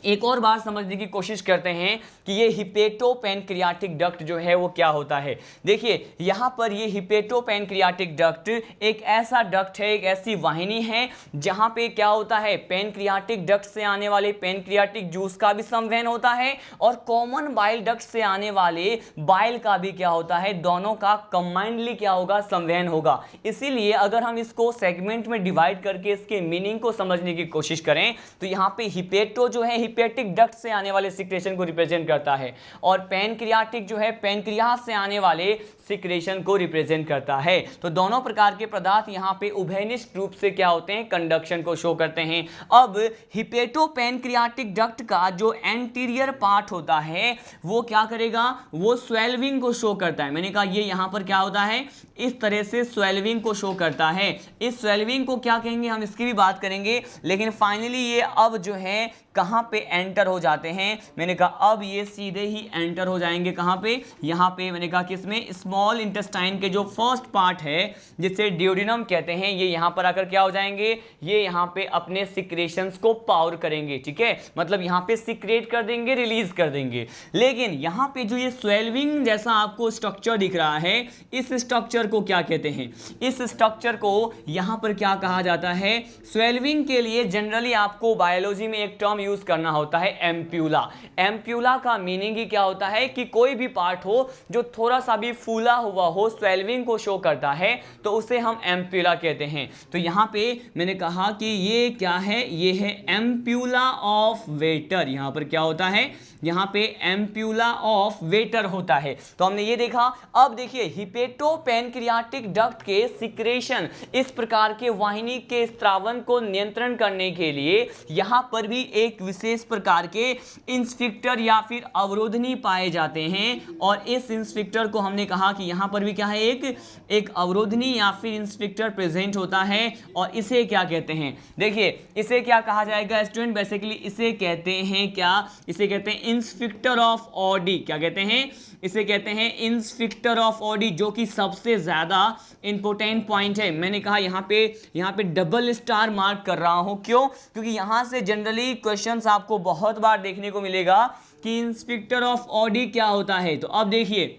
एक और बात समझने की कोशिश करते हैं कि ये हिपेटोपेनक्रियाटिक डक्ट जो है वो क्या होता है। देखिए यहाँ पर ये हिपेटोपेनक्रियाटिक डक्ट एक ऐसा डक्ट है, एक ऐसी वाहिनी है जहाँ पे क्या होता है, पेनक्रियाटिक डक्ट से आने वाले पेनक्रियाटिक जूस का भी संवहन होता है और कॉमन बाइल डक्ट से आने वाले बाइल का भी क्या होता है, दोनों का कंबाइंडली क्या होगा, संवहन होगा। इसीलिए अगर हम इसको सेगमेंट में डिवाइड करके इसके मीनिंग को समझने की कोशिश करें तो यहाँ पे हिपेटो जो है हिपेटिक डक्ट से आने वाले सिक्रेशन को रिप्रेजेंट करता है और पेनक्रियाटिक जो है पेनक्रियास से आने वाले सिक्रेशन को रिप्रेजेंट करता है। तो दोनों प्रकार के पदार्थ यहाँ पे उभयनिष्ठ रूप से क्या होते हैं, कंडक्शन को शो करते हैं। अब हिपेटोपेनक्रियाटिक डक्ट का जो एंटीरियर पार्ट होता है वो क्या करेगा, वो स्वेल्विंग को शो करता है। मैंने कहा ये यहाँ पर क्या होता है, इस तरह से स्वेल्विंग को शो करता है। इस स्वेल्विंग को क्या कहेंगे, हम इसकी भी बात करेंगे, लेकिन फाइनली ये अब जो है कहां पे एंटर हो जाते हैं, मैंने कहा अब ये सीधे ही एंटर हो जाएंगे कहां पे, यहां पे मैंने कहा किसमें, स्मॉल इंटेस्टाइन के जो फर्स्ट पार्ट है जिसे ड्यूडिनम कहते हैं, ये यहां पर आकर क्या हो जाएंगे, ये यहां पे अपने सिक्रेशंस को पावर करेंगे। ठीक है, मतलब यहां पे सिक्रेट कर देंगे, रिलीज कर देंगे। लेकिन यहां पे जो ये स्वेल्विंग जैसा आपको स्ट्रक्चर दिख रहा है, इस स्ट्रक्चर को क्या कहते हैं, इस स्ट्रक्चर को यहां पर क्या कहा जाता है, स्वेल्विंग के लिए जनरली आपको बायोलॉजी में एक टर्म यूज करना होता है एम्प्यूला। एम्प्यूला का मीनिंग ही क्या होता है कि कोई भी पार्ट हो जो थोड़ा सा भी फूला हुआ हो, स्वेल्विंग को शो करता है, तो उसे हम एम्प्यूला कहते हैं। तो यहां पे मैंने कहा कि ये क्या है, ये है एम्प्यूला ऑफ वेटर। यहां पर क्या होता है, यहां पे एम्प्यूला ऑफ वेटर होता है। तो हमने ये देखा। अब देखिए हिपेटोपेनक्रियाटिक डक्ट के सिक्रेशन, इस प्रकार के वाहिनी के स्त्रावन को नियंत्रण करने के लिए यहां पर भी एक विशेष प्रकार के इंस्फिक्टर या फिर अवरोधनी पाए जाते हैं। और इस इंस्फिक्टर को हमने कहा कि यहां पर भी क्या है, एक अवरोधनी या फिर इंस्फिक्टर प्रेजेंट होता है। और इसे क्या कहते हैं, देखिए इसे क्या कहा जाएगा स्टूडेंट, बेसिकली इसे कहते हैं क्या, इसे कहते हैं इंस्फिक्टर ऑफ ऑडी। क्या कहते हैं, इसे कहते हैं इंस्फिक्टर ऑफ ऑडी, जो कि सबसे ज्यादा इंपॉर्टेंट पॉइंट है। मैंने कहा यहाँ पे डबल स्टार मार्क कर रहा हूं, क्यों, क्योंकि यहां से जनरली क्वेश्चंस आपको बहुत बार देखने को मिलेगा कि इंस्फिक्टर ऑफ ऑडी क्या होता है। तो अब देखिए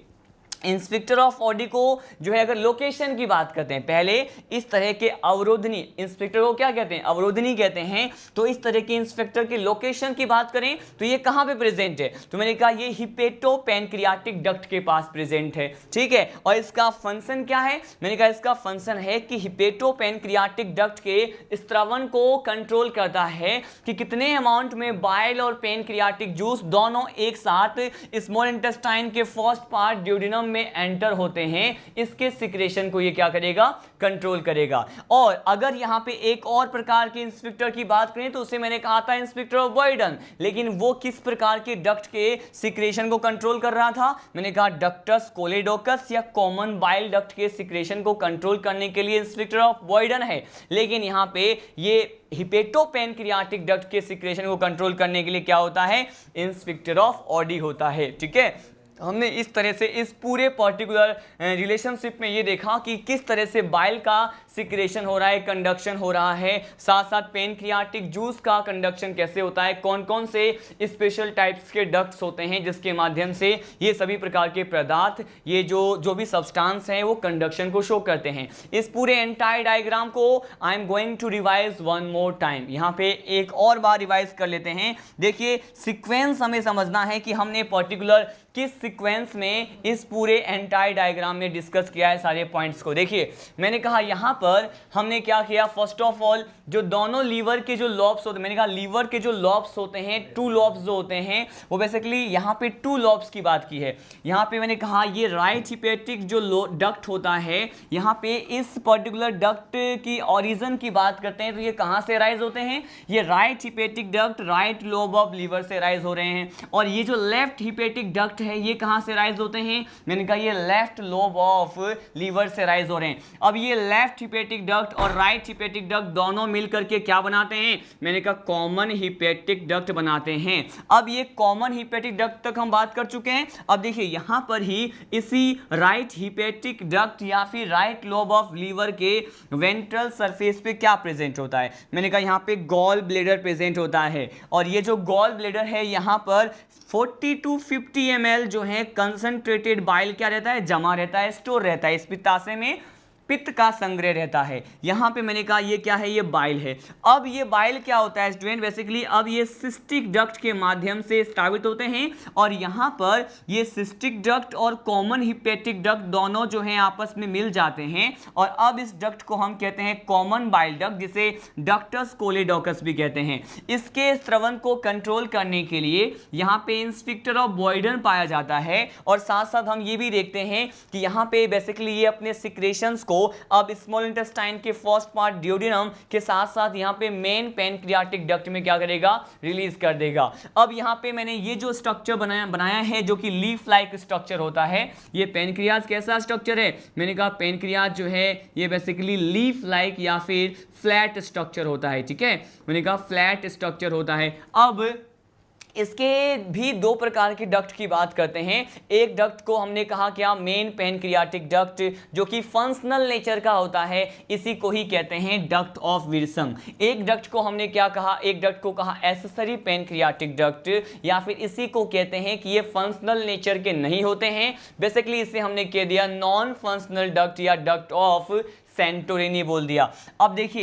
इंस्पेक्टर ऑफ ऑडी को जो है अगर लोकेशन की बात करते हैं, पहले इस तरह के अवरोधनी, इंस्पेक्टर को क्या कहते हैं, अवरोधनी कहते हैं। तो इस तरह के इंस्पेक्टर की लोकेशन की बात करें तो ये कहां पे प्रेजेंट है, तो मैंने कहा ये हिपेटोपेनक्रियाटिक डक्ट के पास प्रेजेंट है। ठीक है, और इसका फंक्शन क्या है, मैंने कहा इसका फंक्शन है कि हिपेटोपेनक्रियाटिक डक्ट के स्त्रावन को कंट्रोल करता है कि कितने अमाउंट में बाइल और पेनक्रियाटिक जूस दोनों एक साथ स्मॉल इंटेस्टाइन के फर्स्ट पार्ट ड्यूडिनम में एंटर होते हैं, इसके सिक्रेशन को ये क्या करेगा, कंट्रोल करेगा। और अगर यहां पे एक और प्रकार के इंस्पेक्टर की बात करें तो उसे मैंने कहा था इंस्पेक्टर ऑफ बॉयडन, लेकिन वो किस प्रकार के डक्ट के सिक्रेशन को कंट्रोल कर रहा था, मैंने कहा डक्टस कोलेडोकस या कॉमन बाइल डक्ट के सिक्रेशन को कंट्रोल करने के लिए इंस्पेक्टर ऑफ बॉयडन है। लेकिन यहां पे ये हिपेटोपेनक्रियाटिक डक्ट के सिक्रेशन को कंट्रोल करने के लिए क्या होता है, इंस्पेक्टर ऑफ ऑडी होता है। ठीक है, हमने इस तरह से इस पूरे पर्टिकुलर रिलेशनशिप में ये देखा कि किस तरह से बाइल का सिक्रेशन हो रहा है, कंडक्शन हो रहा है, साथ साथ पेनक्रियाटिक जूस का कंडक्शन कैसे होता है, कौन कौन से स्पेशल टाइप्स के डक्ट्स होते हैं जिसके माध्यम से ये सभी प्रकार के पदार्थ, ये जो भी सब्सटेंस हैं वो कंडक्शन को शो करते हैं। इस पूरे एंटायर डायग्राम को I am going to revise one more time, यहाँ पे एक और बार रिवाइज कर लेते हैं। देखिए सीक्वेंस हमें समझना है कि हमने पर्टिकुलर किस सीक्वेंस में इस पूरे एंटायर डायग्राम में डिस्कस किया है सारे पॉइंट्स को। देखिए मैंने कहा यहाँ पर हमने क्या किया, फर्स्ट ऑफ ऑल जो दोनों लीवर के जो लॉब्स होते हैं, मैंने कहा लीवर के जो लॉब्स होते हैं, टू लॉब्स जो होते हैं वो बेसिकली यहाँ पे टू लॉब्स की बात की है। यहाँ पे मैंने कहा ये राइट हिपेटिक जो डक्ट होता है, यहाँ पे इस पर्टिकुलर डक्ट की ओरिजिन की बात करते हैं तो ये कहाँ से राइज होते हैं, ये right hepatic duct right lobe of liver से राइज हो रहे हैं। और ये जो लेफ्ट हिपेटिक डक्ट है ये कहां से राइज होते हैं, मैंने कहा ये लेफ्ट लोब ऑफ लीवर से राइज हो रहे हैं। अब ये लेफ्ट हिपेटिक डक्ट और राइट हिपेटिक डक्ट दोनों मिलकर के क्या बनाते हैं, मैंने कहा कॉमन हिपेटिक डक्ट बनाते हैं। अब ये कॉमन हिपेटिक डक्ट तक हम बात कर चुके हैं। अब देखिए यहां पर ही इसी राइट हिपेटिक डक्ट या फिर राइट लोब ऑफ लीवर के वेंट्रल सरफेस पे क्या प्रेजेंट होता है, मैंने कहा यहां पे गॉल ब्लेडर प्रेजेंट होता है। और ये जो गॉल ब्लेडर है यहां पर 40 to 50 ml जो है कंसंट्रेटेड बाइल क्या रहता है, जमा रहता है, स्टोर रहता है। इस पित्ताशय में पित्त का संग्रह रहता है। यहां पे मैंने कहा ये क्या है, ये बाइल है। अब ये बाइल क्या होता है स्टूडेंट, बेसिकली अब ये सिस्टिक डक्ट के माध्यम से स्रावित होते हैं और यहां पर ये सिस्टिक डक्ट और कॉमन हिपेटिक डक्ट दोनों जो हैं आपस में मिल जाते हैं और अब इस डक्ट को हम कहते हैं कॉमन बाइल डक्ट, जिसे डक्टस कोलेडोकस भी कहते हैं। इसके स्रवन को कंट्रोल करने के लिए यहाँ पे इंस्फिक्टर ऑफ बॉयडन पाया जाता है और साथ साथ हम ये भी देखते हैं कि यहाँ पे बेसिकली ये अपने सिक्रेशंस को अब स्मॉल इंटेस्टाइन के फर्स्ट पार्ट ड्यूडेनम के साथ साथ यहाँ पे मेन पेनक्रियाटिक डक्ट में क्या करेगा, रिलीज कर देगा। अब यहाँ पे मैंने ये जो स्ट्रक्चर बनाया है जो कि लीफ लाइक स्ट्रक्चर होता है, ये पेनक्रियाज कैसा स्ट्रक्चर है, मैंने कहा पेनक्रियाज जो है ये बेसिकली लीफ लाइक या फिर फ्लैट स्ट्रक्चर होता है। ठीक है, मैंने कहा फ्लैट स्ट्रक्चर होता है। अब इसके भी दो प्रकार की डक्ट की बात करते हैं। एक डक्ट को हमने कहा क्या, मेन पेनक्रियाटिक डक्ट, जो कि फंक्शनल नेचर का होता है, इसी को ही कहते हैं डक्ट ऑफ विल्सन। एक डक्ट को हमने क्या कहा, एक डक्ट को कहा एक्सेसरी पेनक्रियाटिक डक्ट या फिर इसी को कहते हैं कि ये फंक्शनल नेचर के नहीं होते हैं। बेसिकली इसे हमने कह दिया नॉन फंक्शनल डक्ट या डक्ट ऑफ सेंटोरिनी बोल दिया। अब देखिए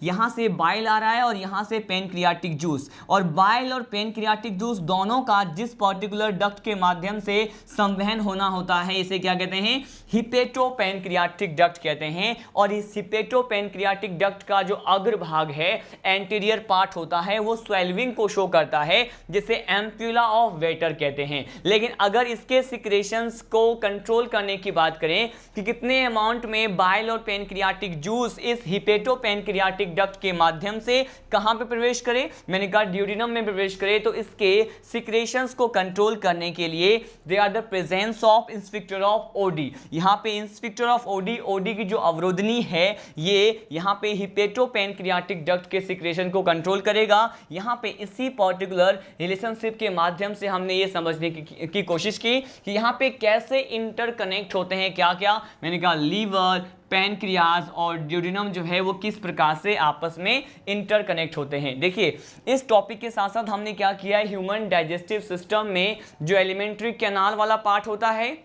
यहाँ से बाइल आ रहा है और यहाँ से पेनक्रियाटिक जूस, और बाइल और पेनक्रियाटिक जूस दोनों का जिस पर्टिकुलर डक्ट के माध्यम से संवहन होना होता है इसे क्या कहते हैं, हिपेटोपेनक्रियाटिक डक्ट कहते हैं। और इस हिपेटोपेनक्रियाटिक डक्ट का जो अग्रभाग है, एंटीरियर पार्ट होता है, वो स्वेल्विंग को शो करता है जिसे एम्प्यूला ऑफ वेटर कहते हैं। लेकिन अगर इसके सिक्रेशंस को कंट्रोल करने की बात करें कि कितने अमाउंट में बाइल पेनक्रियाटिक जूस इस हिपेटोपेनक्रियाटिक डक्ट के माध्यम से कहां पे प्रवेश करे, मैंने कहा ड्यूडेनम में प्रवेश करे, तो इसके सिक्रेशंस को कंट्रोल करने के लिए they are the presence of sphincter of Oddi. यहां पे इंस्फिक्टर ऑफ ओडी की जो अवरोधनी है ये यहां पे हिपेटोपेनक्रियाटिक डक्ट के सिक्रेशन को कंट्रोल करेगा। यहां पे इसी पर्टिकुलर रिलेशनशिप के माध्यम से हमने ये समझने की कोशिश की कि यहां पे कैसे इंटरकनेक्ट होते हैं क्या क्या, मैंने कहा लीवर, पैनक्रियाज और ड्यूडेनम जो है वो किस प्रकार से आपस में इंटरकनेक्ट होते हैं। देखिए इस टॉपिक के साथ साथ हमने क्या किया है, ह्यूमन डाइजेस्टिव सिस्टम में जो एलिमेंट्री कैनाल वाला पार्ट होता है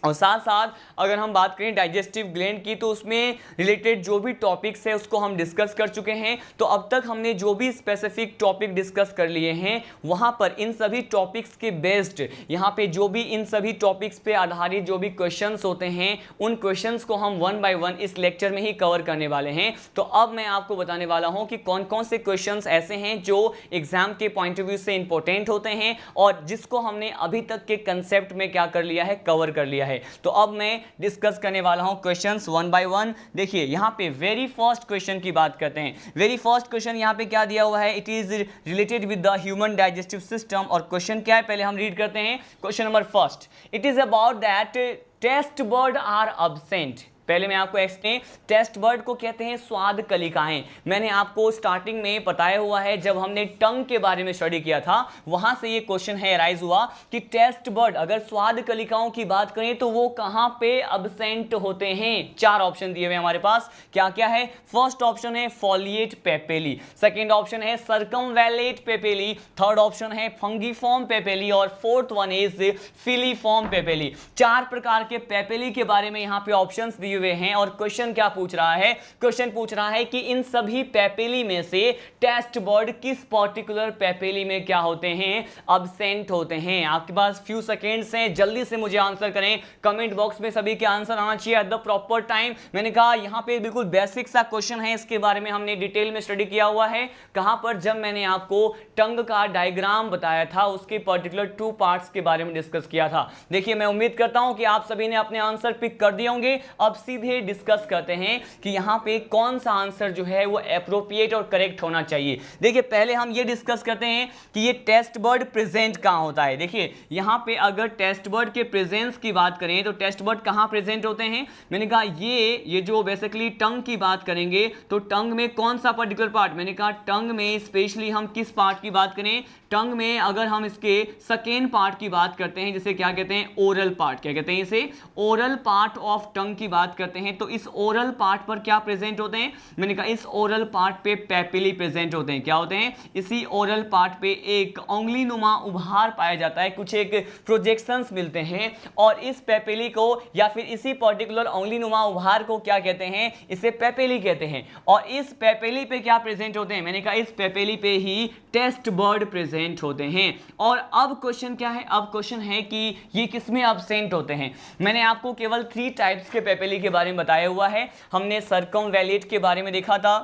और साथ साथ अगर हम बात करें डाइजेस्टिव ग्लैंड की तो उसमें रिलेटेड जो भी टॉपिक्स है उसको हम डिस्कस कर चुके हैं। तो अब तक हमने जो भी स्पेसिफिक टॉपिक डिस्कस कर लिए हैं वहाँ पर इन सभी टॉपिक्स के बेस्ड यहाँ पे जो भी इन सभी टॉपिक्स पे आधारित जो भी क्वेश्चंस होते हैं उन क्वेश्चंस को हम वन बाय वन इस लेक्चर में ही कवर करने वाले हैं। तो अब मैं आपको बताने वाला हूँ कि कौन कौन से क्वेश्चंस ऐसे हैं जो एग्जाम के पॉइंट ऑफ व्यू से इंपॉर्टेंट होते हैं और जिसको हमने अभी तक के कंसेप्ट में क्या कर लिया है, कवर कर लिया है। तो अब मैं डिस्कस करने वाला हूं क्वेश्चंस वन बाय वन। देखिए यहां पे वेरी फर्स्ट क्वेश्चन की बात करते हैं। वेरी फर्स्ट क्वेश्चन यहां पे क्या दिया हुआ है, it is related with the human digestive system. और क्वेश्चन क्या है पहले हम रीड करते हैं। Question number first, it is about that taste bud are absent पहले मैं आपको एक्सप्लेन, टेस्ट बर्ड को कहते हैं स्वाद कलिकाएं। मैंने आपको स्टार्टिंग में बताया हुआ है, जब हमने टंग के बारे में स्टडी किया था वहां से ये क्वेश्चन है राइज हुआ कि टेस्ट बर्ड अगर स्वाद कलिकाओं की बात करें तो वो कहां पे अब्सेंट होते हैं। 4 ऑप्शन दिए हुए हमारे पास, क्या क्या है। फर्स्ट ऑप्शन है फॉलिएट पेपेली, सेकंड ऑप्शन है सर्कमवैलेट पेपेली, थर्ड ऑप्शन है फंगीफॉर्म पेपेली और फोर्थ वन इज फिलीफॉर्म पेपेली। 4 प्रकार के पेपेली के बारे में यहां पे ऑप्शंस दिए हुए हैं और क्वेश्चन क्या पूछ रहा है, क्वेश्चन पूछ रहा है कि इन सभी पेपेली में से टेस्ट बर्ड किस पर्टिकुलर पेपेली में क्या होते हैं, अब्सेंट होते हैं। आपके पास फ्यू सेकेंड्स हैं, जल्दी से मुझे आंसर करें। कमेंट बॉक्स में सभी के आंसर आना चाहिए एट द प्रॉपर टाइम। मैंने कहा यहां पे बिल्कुल बेसिक सा क्वेश्चन है, इसके बारे में हमने डिटेल में स्टडी किया हुआ है। कहां पर, जब मैंने आपको टंग का डायग्राम बताया था, उसके पर्टिकुलर 2 पार्ट्स के बारे में डिस्कस किया था। देखिए मैं उम्मीद करता हूं कि आप सभी ने अपने आंसर पिक कर दिए होंगे। अब सीधे डिस्कस करते हैं कि यहां पे कौन सा आंसर जो है वो एप्रोप्रिएट और करेक्ट होना चाहिए। देखिए पहले हम ये डिस्कस करते हैं कि ये टेस्ट बर्ड प्रेजेंट कहां होता है। देखिए यहां पे अगर टेस्ट बर्ड के प्रेजेंस की बात करें तो टेस्ट बर्ड कहां प्रेजेंट होते हैं। मैंने कहा ये जो बेसिकली टंग की बात करेंगे तो टंग में कौन सा पर्टिकुलर पार्ट, मैंने कहा टंग में स्पेशली हम किस पार्ट की बात करें, टंग में अगर हम इसके सेकेंड पार्ट की बात करते हैं, जिसे क्या कहते हैं ओरल पार्ट, क्या कहते हैं इसे ओरल पार्ट ऑफ टंग की बात करते हैं, तो इस ओरल पार्ट पर क्या प्रेजेंट होते हैं। मैंने कहा इस ओरल पार्ट पे पेपिली प्रेजेंट होते हैं। क्या होते हैं, इसी ओरल पार्ट पे एक उंगली नुमा उभार पाया जाता है, कुछ एक प्रोजेक्शंस मिलते हैं और इस पेपिली को या फिर इसी पर्टिकुलर उंगली नुमा उभार को क्या कहते हैं, इसे पेपिली कहते हैं। और इस पेपिली पे क्या प्रेजेंट होते हैं, मैंने कहा इस पेपिली पे ही टेस्ट बर्ड प्रेजेंट होते हैं। और अब क्वेश्चन क्या है, अब क्वेश्चन है कि ये किसमें अब्सेंट होते हैं। मैंने आपको केवल 3 टाइप्स के पेपेली के बारे में बताया हुआ है। हमने सर्कमवैलेट के बारे में देखा था,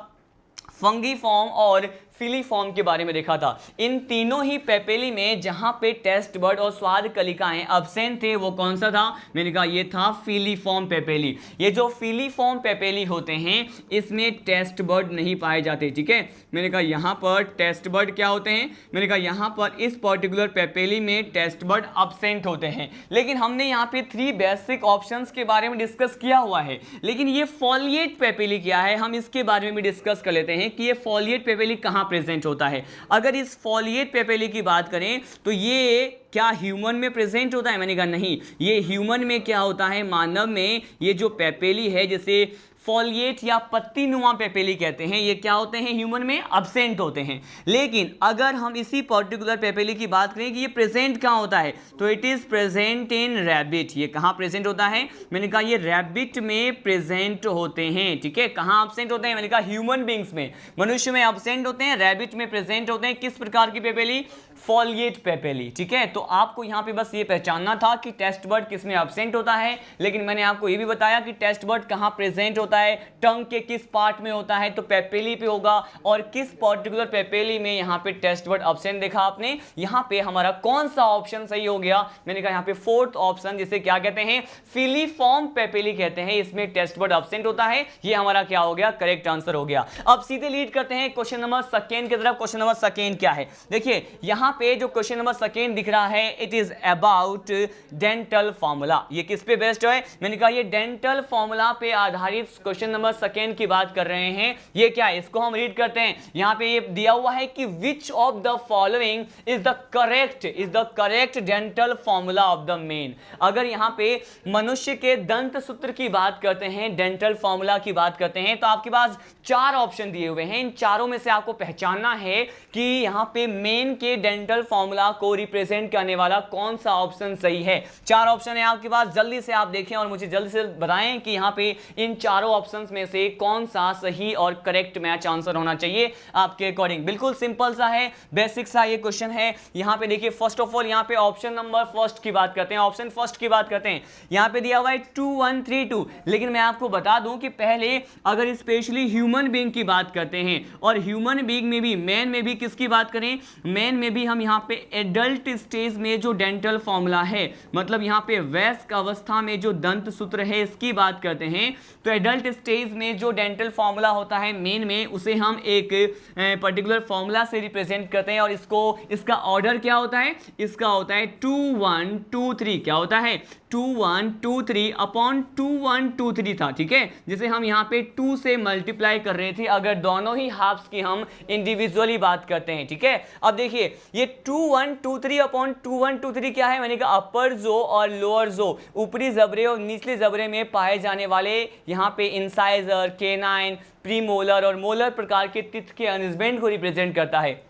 फंगीफॉर्म और फिलीफॉर्म के बारे में देखा था। इन तीनों ही पेपेली में जहां पे टेस्ट बर्ड और स्वाद कलिकाएं अब्सेंट थे वो कौन सा था, मैंने कहा ये था फिलीफॉर्म पेपेली। ये जो फिलीफॉर्म पेपेली होते हैं इसमें टेस्ट बर्ड नहीं पाए जाते, ठीक है। मैंने कहा यहां पर टेस्ट बर्ड क्या होते हैं, मैंने कहा यहां पर इस पर्टिकुलर पेपेली में टेस्ट बर्ड अब्सेंट होते हैं। लेकिन हमने यहाँ पे 3 बेसिक ऑप्शंस के बारे में डिस्कस किया हुआ है। लेकिन ये फॉलिएट पेपेली क्या है, हम इसके बारे में भी डिस्कस कर लेते हैं कि ये फॉलिएट पेपेली कहां प्रेजेंट होता है। अगर इस फॉलिएट पेपेली की बात करें तो ये क्या ह्यूमन में प्रेजेंट होता है, मैंने कहा नहीं। ये ह्यूमन में क्या होता है, मानव में ये जो पेपेली है जिसे फॉलिएट या पत्ती नुमा पेपेली कहते हैं, ये क्या होते हैं, ह्यूमन में अब्सेंट होते हैं। लेकिन अगर हम इसी पर्टिकुलर पेपेली की बात करें कि ये प्रेजेंट कहाँ होता है, तो it is present in rabbit. ये कहाँ प्रेजेंट होता है, मैंने कहा ये रैबिट में प्रेजेंट होते हैं, ठीक है। कहाँ अब्सेंट होते हैं, मैंने कहा ह्यूमन बींग्स में, मनुष्य में अब्सेंट होते हैं, रैबिट में प्रेजेंट होते हैं। किस प्रकार की पेपेली, फॉलिएट पेपेली, ठीक है। तो आपको यहाँ पे बस ये पहचानना था कि टेस्ट बर्ड किस में अब्सेंट होता है। लेकिन मैंने आपको ये भी बताया कि टेस्ट बर्ड कहाँ प्रेजेंट होता है, टंग के किस पार्ट में होता है, तो पेपेली पे होगा। और किस पर्टिकुलर पेपेली में यहाँ पे टेस्ट बर्ड अब्सेंट देखा आपने, यहाँ पे हमारा कौन सा ऑप्शन सही हो गया, मैंने कहा यहाँ पे 4th ऑप्शन, जिसे क्या कहते हैं फिलीफॉर्म पेपेली कहते हैं, इसमें टेस्ट बर्ड अब्सेंट होता है। ये हमारा क्या हो गया, करेक्ट आंसर हो गया। अब सीधे लीड करते हैं क्वेश्चन नंबर 2 की तरफ। क्वेश्चन नंबर 2 क्या है, देखिए यहाँ पे जो क्वेश्चन नंबर 2 दिख रहा है, it is about dental formula. ये किस पे बेस्ड है, मैंने कहा ये डेंटल फॉर्मूला पे आधारित क्वेश्चन नंबर 2 की बात कर रहे हैं। ये क्या है, इसको हम रीड करते हैं। यहाँ पे ये दिया हुआ है कि which of the following is the correct dental formula of the main. अगर यहाँ पे मनुष्य के दंत सूत्र की बात करते हैं, डेंटल फॉर्मूला की बात करते हैं, तो आपके पास 4 ऑप्शन दिए हुए हैं। इन चारों में से आपको पहचानना है कि यहाँ पे मेन के डेंटल फॉर्मूला को रिप्रेजेंट करने वाला कौन सा ऑप्शन सही है। 4 ऑप्शन है आपके पास, जल्दी से आप देखें और मुझे जल्दी से बताएं कि यहाँ पे इन चारों ऑप्शंस में से कौन सा सही और करेक्ट मैच आंसर होना चाहिए आपके अकॉर्डिंग। बिल्कुल सिंपल सा है, बेसिक सा ये क्वेश्चन है। यहाँ पे देखिए फर्स्ट ऑफ ऑल यहाँ पे ऑप्शन नंबर फर्स्ट की बात करते हैं, ऑप्शन फर्स्ट की बात करते हैं। यहाँ पे दिया हुआ है 2132, लेकिन मैं आपको बता दूं कि पहले अगर स्पेशली ह्यूमन बीइंग की बात करते हैं और ह्यूमन बीइंग में भी मैन में भी किसकी बात करें, मैन में भी हम यहाँ पे एडल्ट स्टेज में जो डेंटल फॉर्मूला है, मतलब यहाँ पे वयस्क अवस्था में जो दंत सूत्र है इसकी बात करते हैं, तो एडल्ट एडल्ट स्टेज में जो डेंटल फॉर्मूला होता है मेन में, उसे हम एक पर्टिकुलर फॉर्मूला से रिप्रेजेंट करते हैं और इसका ऑर्डर क्या होता है, इसका होता है 2 1 2 3, क्या होता है 2 1 2 3 अपॉन 2 1 2 3 था, ठीक है, जिसे हम यहाँ पे 2 से मल्टीप्लाई कर रहे थे अगर दोनों ही हाफ्स की हम इंडिविजुअली बात करते हैं, ठीक है। अब देखिए ये 2 1 2 3 अपॉन 2 1 2 3 क्या है, मैंने कहा अपर जो और लोअर जो, ऊपरी जबरे और निचले जबरे में पाए जाने वाले यहाँ पे इंसाइजर, केनाइन, प्रीमोलर और मोलर प्रकार के टीथ के अरेंजमेंट को रिप्रेजेंट करता है।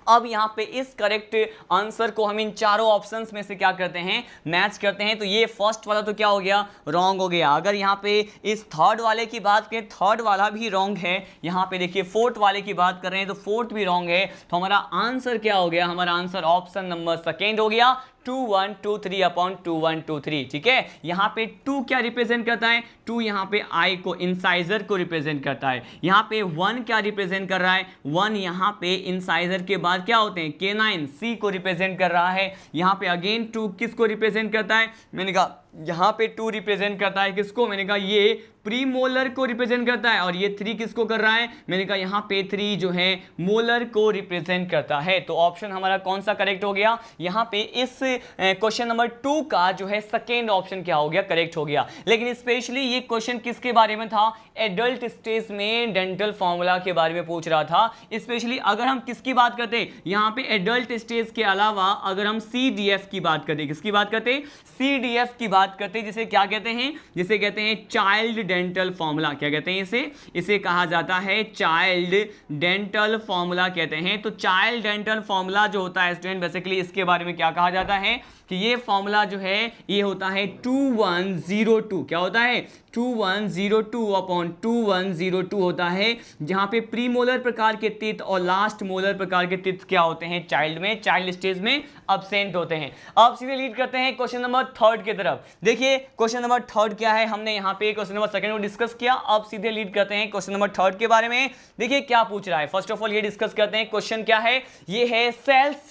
अब यहाँ पे इस करेक्ट आंसर को हम इन चारों ऑप्शंस में से क्या करते हैं, मैच करते हैं। तो ये फर्स्ट वाला तो क्या हो गया, रॉन्ग हो गया। अगर यहाँ पे इस थर्ड वाले की बात करें, थर्ड वाला भी रॉन्ग है। यहाँ पे देखिए फोर्थ वाले की बात कर रहे हैं तो फोर्थ भी रॉन्ग है। तो हमारा आंसर क्या हो गया, हमारा आंसर ऑप्शन नंबर सेकेंड हो गया, 2 1 2 3 अपॉन 2 1 2 3, ठीक है। यहाँ पे 2 क्या रिप्रेजेंट करता है, 2 यहाँ पे आई को, इंसाइजर को रिप्रेजेंट करता है। यहाँ पे 1 क्या रिप्रेजेंट कर रहा है, 1 यहाँ पे इंसाइजर के बाद क्या होते हैं, केनाइन, सी को रिप्रेजेंट कर रहा है। यहाँ पे अगेन 2 किसको रिप्रेजेंट करता है, मैंने कहा यहाँ पे 2 रिप्रेजेंट करता है किसको, मैंने कहा ये प्रीमोलर को रिप्रेजेंट करता है। और ये 3 किसको कर रहा है, मैंने कहा यहाँ पे 3 जो है मोलर को रिप्रेजेंट करता है। तो ऑप्शन हमारा कौन सा करेक्ट हो गया, यहाँ पे इस क्वेश्चन नंबर 2 का जो है सेकेंड ऑप्शन क्या हो गया, करेक्ट हो गया। लेकिन स्पेशली ये क्वेश्चन किसके बारे में था, एडल्ट स्टेज में डेंटल फॉर्मूला के बारे में पूछ रहा था। स्पेशली अगर हम किसकी बात करते, यहाँ पे एडल्ट स्टेज के अलावा अगर हम CDF की बात करते, किसकी बात करते, CDF की बात करते, जिसे क्या कहते हैं, जिसे कहते हैं चाइल्ड डेंटल फॉर्मूला। क्या कहते हैं इसे कहा जाता है चाइल्ड डेंटल फॉर्मूला कहते हैं। तो चाइल्ड डेंटल फॉर्मूला जो होता है स्टूडेंट, बेसिकली इसके बारे में क्या कहा जाता है कि ये फॉर्मूला जो है ये होता है 2102, क्या होता है 2102 अपॉन 2102 होता है, जहां पे प्रीमोलर प्रकार के टीथ और लास्ट मोलर प्रकार के टीथ क्या होते हैं, चाइल्ड में, चाइल्ड स्टेज में अब्सेंट होते हैं। अब सीधे लीड करते हैं क्वेश्चन नंबर थर्ड की तरफ। देखिए क्वेश्चन नंबर थर्ड क्या है, हमने यहाँ पे क्वेश्चन नंबर सेकंड को डिस्कस किया, अब सीधे लीड करते हैं क्वेश्चन नंबर थर्ड के बारे में। देखिए क्या पूछ रहा है, फर्स्ट ऑफ ऑल ये डिस्कस करते हैं क्वेश्चन क्या है, ये है self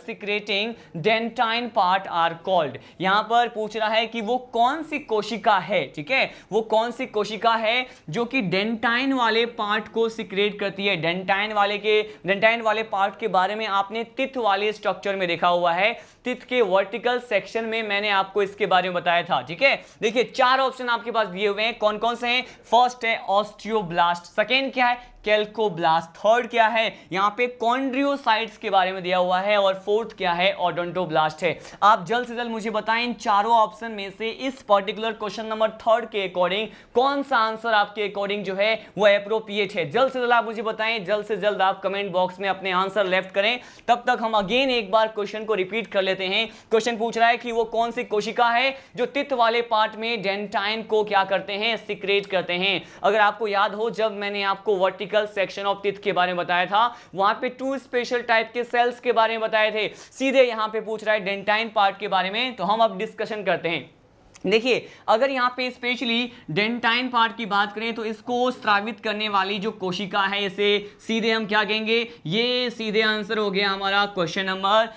secreting dentine part are called. यहां पर पूछ रहा है कि वो कौन सी कोशिका है, ठीक है, वो कौन सी कोशिका है जो कि डेंटाइन वाले पार्ट को सिक्रेट करती है। डेंटाइन वाले पार्ट के बारे में आपने टीथ वाले स्ट्रक्चर में देखा हुआ है, टीथ के वर्टिकल सेक्शन में मैंने आपको इसके बारे में बताया था, ठीक है। देखिए 4 ऑप्शन आपके पास दिए हुए हैं, कौन कौन से हैं, फर्स्ट है ऑस्टियोब्लास्ट, सेकेंड क्या है कैल्कोब्लास्ट, थर्ड क्या है, यहाँ पे कॉन्ड्रियोसाइट्स के बारे में दिया हुआ है, और फोर्थ क्या है ओडोंटोब्लास्ट है। आप जल्द से जल्द मुझे बताएं इन चारों ऑप्शन में से इस पर्टिकुलर क्वेश्चन नंबर थर्ड के अकॉर्डिंग कौन सा आंसर आपके अकॉर्डिंग जो है वो एप्रोप्रिएट है। जल्द से जल्द आप मुझे बताएं, जल्द से जल्द आप कमेंट बॉक्स में अपने आंसर लेफ्ट करें। तब तक हम अगेन एक बार क्वेश्चन को रिपीट कर लेते हैं। क्वेश्चन पूछ रहा है कि वो कौन सी कोशिका है जो टीथ वाले पार्ट में डेंटाइन को क्या करते हैं, सिक्रेट करते हैं। अगर आपको याद हो, जब मैंने आपको वर्टिकल सेक्शन ऑफ टीथ के बारे में बताया था, वहां पे 2 स्पेशल टाइप के सेल्स के बारे में बताए थे, सीधे यहां पे पूछ रहा है डेंटाइन पार्ट के बारे में। तो हम अब डिस्कशन करते हैं। देखिए अगर यहाँ पे स्पेशली डेंटाइन पार्ट की बात करें तो इसको स्रावित करने वाली जो कोशिका है, इसे सीधे हम क्या कहेंगे, ये सीधे आंसर हो गया हमारा क्वेश्चन नंबर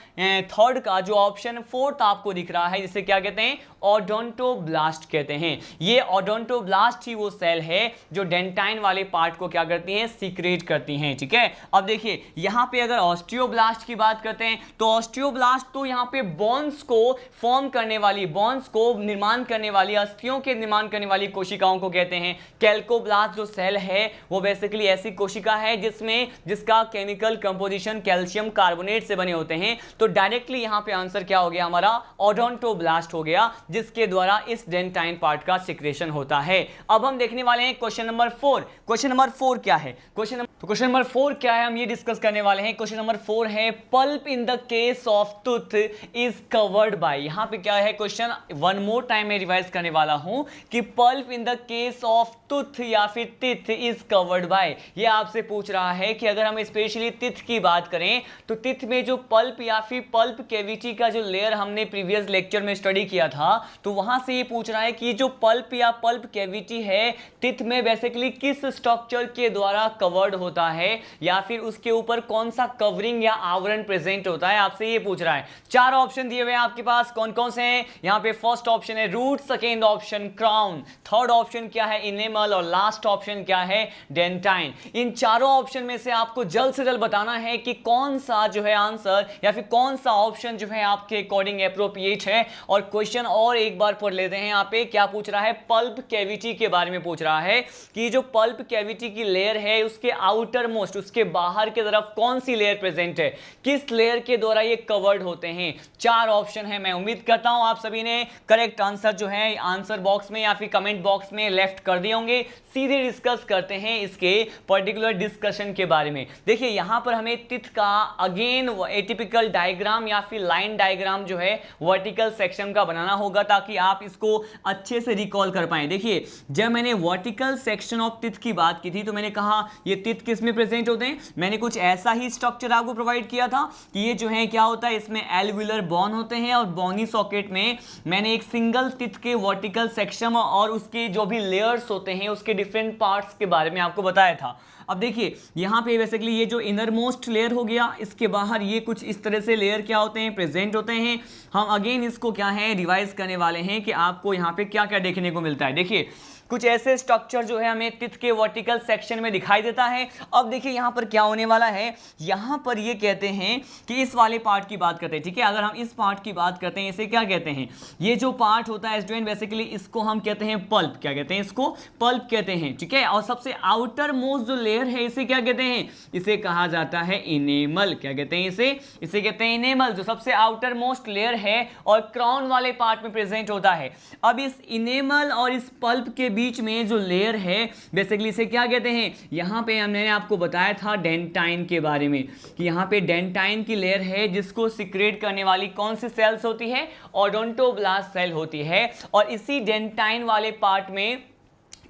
थर्ड का जो ऑप्शन फोर्थ आपको दिख रहा है, जिसे क्या कहते हैं ओडोंटोब्लास्ट कहते हैं। ये ओडोंटोब्लास्ट ही वो सेल है जो डेंटाइन वाले पार्ट को क्या करती हैं, सीक्रेट करती हैं, ठीक है। अब देखिए यहाँ पे अगर ऑस्टियोब्लास्ट की बात करते हैं तो ऑस्टियोब्लास्ट तो यहाँ पे बोन्स को फॉर्म करने वाली, बोन्स को निर्माण करने वाली, अस्थियों के निर्माण करने वाली कोशिकाओं को कहते हैं। कैल्कोब्लास्ट जो सेल है वो बेसिकली ऐसी कोशिका है जिसका केमिकल कंपोजिशन कैल्शियम कार्बोनेट से बने होते हैं। तो डायरेक्टली यहां पे आंसर क्या हो गया हमारा ओडोंटोब्लास्ट हो गया, जिसके द्वारा इस डेंटाइन पार्ट का सिक्रेशन होता है। अब हम देखने वाले हैं क्वेश्चन नंबर 4। क्वेश्चन नंबर 4 क्या है, क्वेश्चन नंबर 4 क्या है, हम ये डिस्कस करने वाले हैं। क्वेश्चन नंबर 4 है pulp in the case of tooth is covered by. यहां पे क्या है क्वेश्चन, वन मोर टाइम में रिवाइज करने वाला हूं कि pulp in the case of tooth या फिर टीथ इज कवर्ड बाय। ये आपसे पूछ रहा है कि अगर हम स्पेशली टीथ की बात करें तो टीथ में जो पल्प या फिर पल्प कैविटी का जो लेयर हमने प्रीवियस लेक्चर में स्टडी किया था, तो वहां से ये पूछ रहा है कि जो पल्प या पल्प कैविटी है टीथ में बेसिकली किस स्ट्रक्चर के द्वारा कवर्ड होता होता है या फिर उसके ऊपर कौन सा कवरिंग या आवरण प्रेजेंट होता है, आपसे ये पूछ रहा है। 4 ऑप्शन दिए हुए हैं आपके पास, कौन कौन से हैं? यहाँ पे फर्स्ट ऑप्शन है root, second option crown, third option क्या है इनेमल और लास्ट ऑप्शन क्या है डेंटाइन। इन चारों ऑप्शन में से आपको जल्द से जल्द बताना है कि कौन सा जो है आंसर या फिर कौन सा ऑप्शन जो है आपके अकॉर्डिंग एप्रोप्रिएट है। और क्वेश्चन और एक बार पढ़ लेते हैं। यहाँ पे क्या पूछ रहा है? पल्प कैविटी के बारे में पूछ रहा है कि जो पल्प कैविटी की लेयर है उसके आउटर मोस्ट, उसके बाहर की तरफ कौन सी लेयर प्रेजेंट है, किस लेयर के द्वारा ये कवर्ड होते हैं। 4 ऑप्शन है। मैं उम्मीद करता हूं आप सभी ने करेक्ट आंसर जो है आंसर बॉक्स में या फिर कमेंट बॉक्स में लेफ्ट कर दिए होंगे। सीधे डिस्कस करते हैं इसके पर्टिकुलर डिस्कशन के बारे में। देखिए यहां पर हमें तिथ का अगेन एटिपिकल डायग्राम या फिर लाइन डायग्राम जो है वर्टिकल सेक्शन का बनाना होगा ताकि आप इसको अच्छे से रिकॉल कर पाए। देखिए जब मैंने वर्टिकल सेक्शन ऑफ तिथ की बात की थी तो मैंने कहा ये तिथ किस में प्रेजेंट होते हैं। मैंने कुछ ऐसा ही स्ट्रक्चर आपको प्रोवाइड किया था कि ये जो है क्या होता है, इसमें एल्वियुलर बोन होते हैं और बोनी सॉकेट में मैंने एक सिंगल तिथ के वर्टिकल सेक्शन और उसके जो भी लेयर्स होते हैं उसके डिफरेंट पार्ट्स के बारे में आपको बताया था। अब देखिए यहाँ पे बेसिकली ये जो इनर मोस्ट लेयर हो गया, इसके बाहर ये कुछ इस तरह से लेयर क्या होते हैं, प्रेजेंट होते हैं। हम अगेन इसको क्या है रिवाइज करने वाले हैं कि आपको यहाँ पे क्या क्या देखने को मिलता है। देखिए कुछ ऐसे स्ट्रक्चर जो है हमें तिथ के वर्टिकल सेक्शन में दिखाई देता है। अब देखिए यहाँ पर क्या होने वाला है, यहाँ पर ये कहते हैं कि इस वाले पार्ट की बात करते हैं, ठीक है। अगर हम इस पार्ट की बात करते हैं इसे क्या कहते हैं, ये जो पार्ट होता है स्टूडेंट बेसिकली इसको हम कहते हैं पल्प। क्या कहते हैं इसको? पल्प कहते हैं, ठीक है। और सबसे आउटर मोस्ट जो लेयर है इसे क्या कहते हैं, इसे कहा जाता है इनेमल। क्या कहते हैं इसे कहते हैं इनेमल, जो सबसे आउटर मोस्ट लेयर है और क्राउन वाले पार्ट में प्रेजेंट होता है। अब इस इनेमल और इस पल्प के बीच में जो लेयर है बेसिकली इसे क्या कहते हैं, यहां पे हमने आपको बताया था डेंटाइन के बारे में कि यहां पे डेंटाइन की लेयर है जिसको सिक्रेट करने वाली कौन सी सेल्स होती है, ओडोंटोब्लास्ट सेल होती है। और इसी डेंटाइन वाले पार्ट में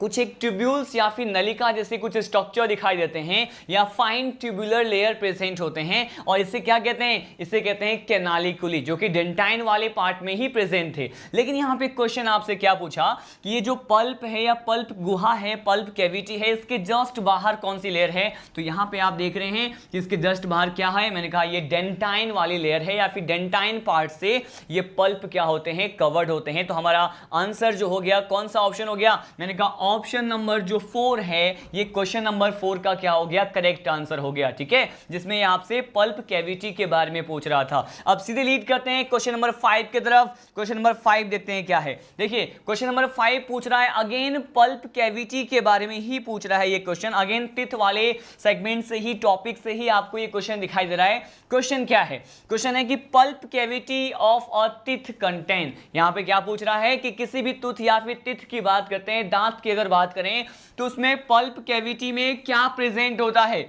कुछ एक ट्यूब्यूल्स या फिर नलिका जैसे कुछ स्ट्रक्चर दिखाई देते हैं या फाइन ट्यूबुलर लेयर प्रेजेंट होते हैं और इसे क्या कहते हैं, इसे कहते हैं कैनालिकुली, जो कि डेंटाइन वाले पार्ट में ही प्रेजेंट थे। लेकिन यहाँ पे क्वेश्चन आपसे क्या पूछा कि ये जो पल्प है या पल्प गुहा है, पल्प कैविटी है, इसके जस्ट बाहर कौन सी लेयर है। तो यहाँ पे आप देख रहे हैं कि इसके जस्ट बाहर क्या है, मैंने कहा ये डेंटाइन वाली लेयर है या फिर डेंटाइन पार्ट से ये पल्प क्या होते हैं, कवर्ड होते हैं। तो हमारा आंसर जो हो गया कौन सा ऑप्शन हो गया, मैंने कहा ऑप्शन नंबर जो 4 है ये क्वेश्चन नंबर 4 का क्या हो गया, करेक्ट आंसर हो गया, ठीक है, जिसमें आपसे पल्प कैविटी के बारे में पूछ रहा था। अब सीधे लीड करते हैं क्वेश्चन नंबर 5 की तरफ। क्वेश्चन नंबर 5 देखते हैं क्या है। देखिए क्वेश्चन नंबर 5 पूछ रहा है अगेन पल्प कैविटी के बारे में ही पूछ रहा है ये क्वेश्चन। अगेन तिथ वाले सेगमेंट से ही, टॉपिक से ही आपको ये क्वेश्चन दिखाई दे रहा है। क्वेश्चन क्या है, क्वेश्चन है कि pulp cavity of a teeth contain. यहां पे क्या पूछ रहा है कि किसी भी टूथ या फिर टिथ की बात करते हैं, दांत की अगर बात करें तो उसमें पल्प कैविटी में क्या प्रेजेंट होता है।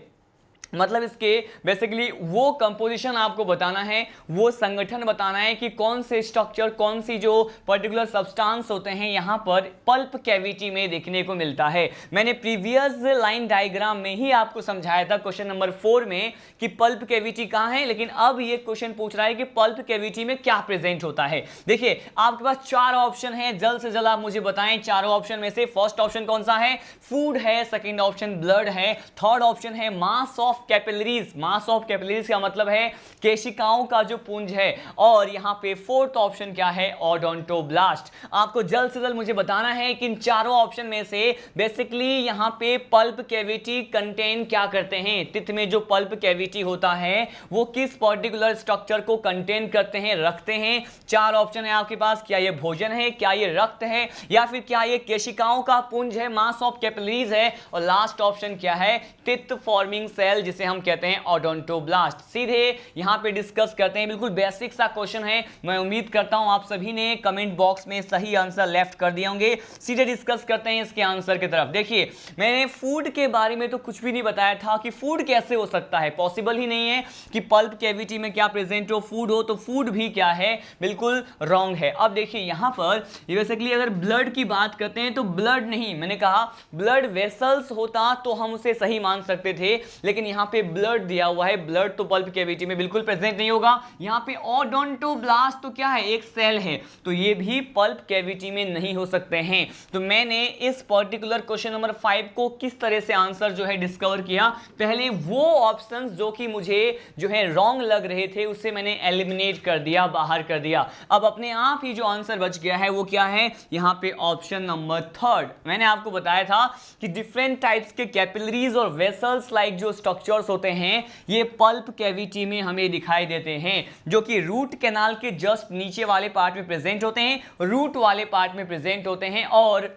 मतलब इसके बेसिकली वो कंपोजिशन आपको बताना है, वो संगठन बताना है कि कौन से स्ट्रक्चर, कौन सी जो पर्टिकुलर सब्सटेंस होते हैं यहाँ पर पल्प कैविटी में देखने को मिलता है। मैंने प्रीवियस लाइन डायग्राम में ही आपको समझाया था क्वेश्चन नंबर 4 में कि पल्प कैविटी कहाँ है, लेकिन अब ये क्वेश्चन पूछ रहा है कि पल्प कैविटी में क्या प्रेजेंट होता है। देखिए आपके पास 4 ऑप्शन है, जल्द से जल्द आप मुझे बताएं चारों ऑप्शन में से फर्स्ट ऑप्शन कौन सा है, फूड है, सेकेंड ऑप्शन ब्लड है, थर्ड ऑप्शन है mass of capillaries. Mass of capillaries का मतलब है केशिकाओं का जो पुंज है, और यहां पे फोर्थ ऑप्शन क्या है, ओडोंटोब्लास्ट। आपको जल्द से जल्द मुझे बताना है कि इन चारों ऑप्शन में से बेसिकली यहां पे पल्प कैविटी कंटेन क्या करते हैं। तिथ में जो पल्प कैविटी होता है वो किस पर्टिकुलर स्ट्रक्चर को कंटेन करते हैं, रखते हैं। 4 ऑप्शन है आपके पास, क्या ये भोजन है, क्या ये रक्त है, या फिर क्या ये केशिकाओं का पुंज है, मास ऑफ कैपिलरीज है, और लास्ट ऑप्शन क्या है, टिथ फॉर्मिंग सेल जिसे हम कहते हैं ओडोंटोब्लास्ट। सीधे यहां पे डिस्कस करते हैं, बिल्कुल बेसिक सा क्वेश्चन है। मैं उम्मीद करता हूं आप सभी ने कमेंट बॉक्स में सही आंसर लेफ्ट कर दिए होंगे। सीधे डिस्कस करते हैं इसके आंसर की तरफ। देखिए मैंने फूड के बारे में तो कुछ भी नहीं बताया था कि फूड कैसे हो सकता है, पॉसिबल ही नहीं है कि पल्प कैविटी में क्या प्रेजेंट हो, फूड हो, तो फूड भी क्या है, बिल्कुल रॉन्ग है। अब देखिए यहां पर बेसिकली अगर ब्लड की बात करते हैं तो ब्लड नहीं, मैंने कहा ब्लड वेसल्स होता तो हम उसे सही मान सकते थे, लेकिन यहाँ पे ब्लड दिया हुआ है, ब्लड तो पल्प कैविटी में बिल्कुल प्रेजेंट नहीं होगा। यहाँ पे ओडोंटोब्लास्ट तो क्या है, एक सेल है, तो ये भी पल्प कैविटी में नहीं हो सकते हैं। तो मैंने इस पर्टिकुलर क्वेश्चन नंबर 5 को किस तरह से आंसर जो है डिस्कवर किया, पहले वो ऑप्शंस जो कि मुझे जो है रॉन्ग लग रहे थे उससे मैंने एलिमिनेट कर दिया, बाहर कर दिया। अब अपने आप ही जो आंसर बच गया है वो क्या है, यहाँ पे ऑप्शन नंबर 3। मैंने आपको बताया था कि डिफरेंट टाइप्स के कैपिलरीज और वेसल्स लाइक जो स्ट्रक्चर्स होते हैं ये पल्प कैविटी में हमें दिखाई देते हैं, जो कि रूट कैनाल के जस्ट नीचे वाले पार्ट में प्रेजेंट होते हैं, रूट वाले पार्ट में प्रेजेंट होते हैं, और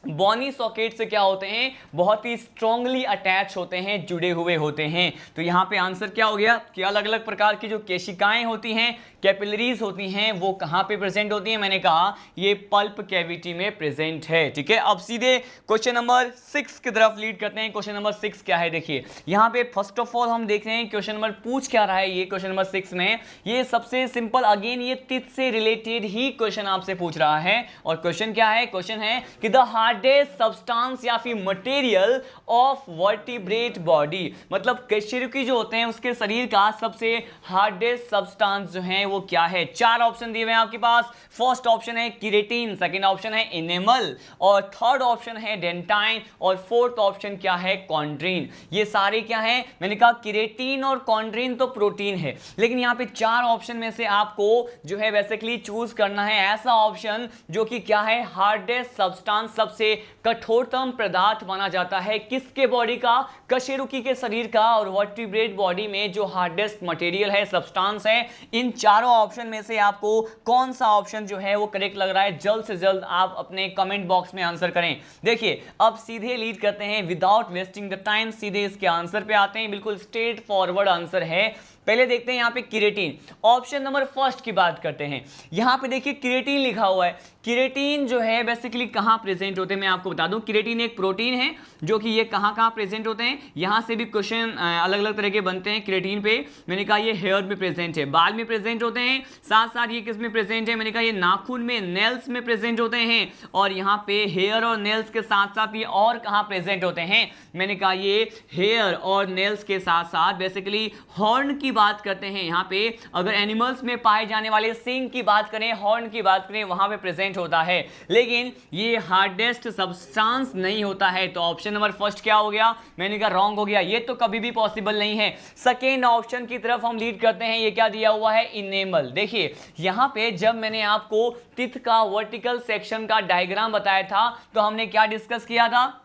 बॉनी सॉकेट से क्या होते हैं, बहुत ही स्ट्रांगली अटैच होते हैं, जुड़े हुए होते हैं। तो यहाँ पे आंसर क्या हो गया कि अलग अलग प्रकार की जो केशिकाएं होती हैं, कैपिलरीज होती हैं, वो कहाँ पे प्रेजेंट होती हैं, मैंने कहा ये पल्प कैविटी में प्रेजेंट है। ठीक है, अब सीधे क्वेश्चन नंबर 6 की तरफ लीड करते हैं। क्वेश्चन नंबर 6 क्या है, देखिए यहाँ पे फर्स्ट ऑफ ऑल हम देख रहे हैं क्वेश्चन नंबर पूछ क्या रहा है। ये क्वेश्चन नंबर 6 में ये सबसे सिंपल, अगेन ये तिथ से रिलेटेड ही क्वेश्चन आपसे पूछ रहा है। और क्वेश्चन क्या है, क्वेश्चन है कि द हार्डेस्ट सब्सटेंस या फिर मटेरियल ऑफ वर्टिब्रेट बॉडी, मतलब कशेरुकी जो होते हैं उसके शरीर का सबसे हार्डेस्ट सब्सटेंस जो है वो क्या है। 4 ऑप्शन दिए हुए हैं आपके पास। फर्स्ट ऑप्शन है किरेटिन, सेकंड ऑप्शन है इनेमल, और थर्ड ऑप्शन है डेंटाइन, और फोर्थ ऑप्शन क्या है, कॉन्ड्रीन। ये सारे क्या है, मैंने कहा किरेटिन और कॉन्ड्रीन तो प्रोटीन है, लेकिन यहाँ पे 4 ऑप्शन में से आपको जो है बेसिकली चूज करना है ऐसा ऑप्शन जो कि क्या है, हार्डेस्ट सब्सटेंस, सबसे कठोरतम पदार्थ माना जाता है किसके बॉडी का, कशेरुकी के शरीर का, और वर्टिब्रेट बॉडी में जो हार्डेस्ट मटेरियल है, सब्सटेंस है। इन चारों ऑप्शन में से आपको कौन सा ऑप्शन जो है वो करेक्ट लग रहा है, जल्द से जल्द आप अपने कमेंट बॉक्स में आंसर करें। देखिए अब सीधे लीड करते हैं विदाउट वेस्टिंग द टाइम, सीधे इसके आंसर पे आते हैं। बिल्कुल स्ट्रेट फॉरवर्ड आंसर है। पहले देखते हैं यहाँ पे किरेटिन, ऑप्शन नंबर फर्स्ट की बात करते हैं। यहाँ पे देखिए किरेटिन लिखा हुआ है। किरेटिन जो है बेसिकली कहाँ प्रेजेंट होते हैं मैं आपको बता दूं। किरेटिन एक प्रोटीन है जो कि ये कहाँ प्रेजेंट होते हैं, यहाँ से भी क्वेश्चन अलग अलग तरह के बनते हैं किरेटिन पे। मैंने कहा ये हेयर में प्रेजेंट है, बाल में प्रेजेंट होते हैं, साथ साथ ये किस में प्रेजेंट है, मैंने कहा ये नाखून में, नेल्स में प्रेजेंट होते हैं, और यहाँ पे हेयर और नेल्स के साथ साथ ये और कहाँ प्रेजेंट होते हैं, मैंने कहा ये हेयर और नेल्स के साथ साथ बेसिकली हॉर्न की बात करते हैं। यहाँ पे अगर एनिमल्स में पाए जाने वाले सिंग की बात करें, हॉर्न की बात करें, वहां पे प्रेजेंट होता है, लेकिन ये हार्डेस्ट सब्सटेंस नहीं होता है। तो ऑप्शन नंबर फर्स्ट क्या हो गया, मैंने कहा रॉन्ग हो गया, ये तो कभी भी पॉसिबल नहीं है। सेकेंड ऑप्शन की तरफ हम लीड करते हैं। ये क्या दिया हुआ है, इनेमल। देखिए यहां पे जब मैंने आपको टिथ का वर्टिकल सेक्शन का डायग्राम बताया था तो हमने क्या डिस्कस किया था,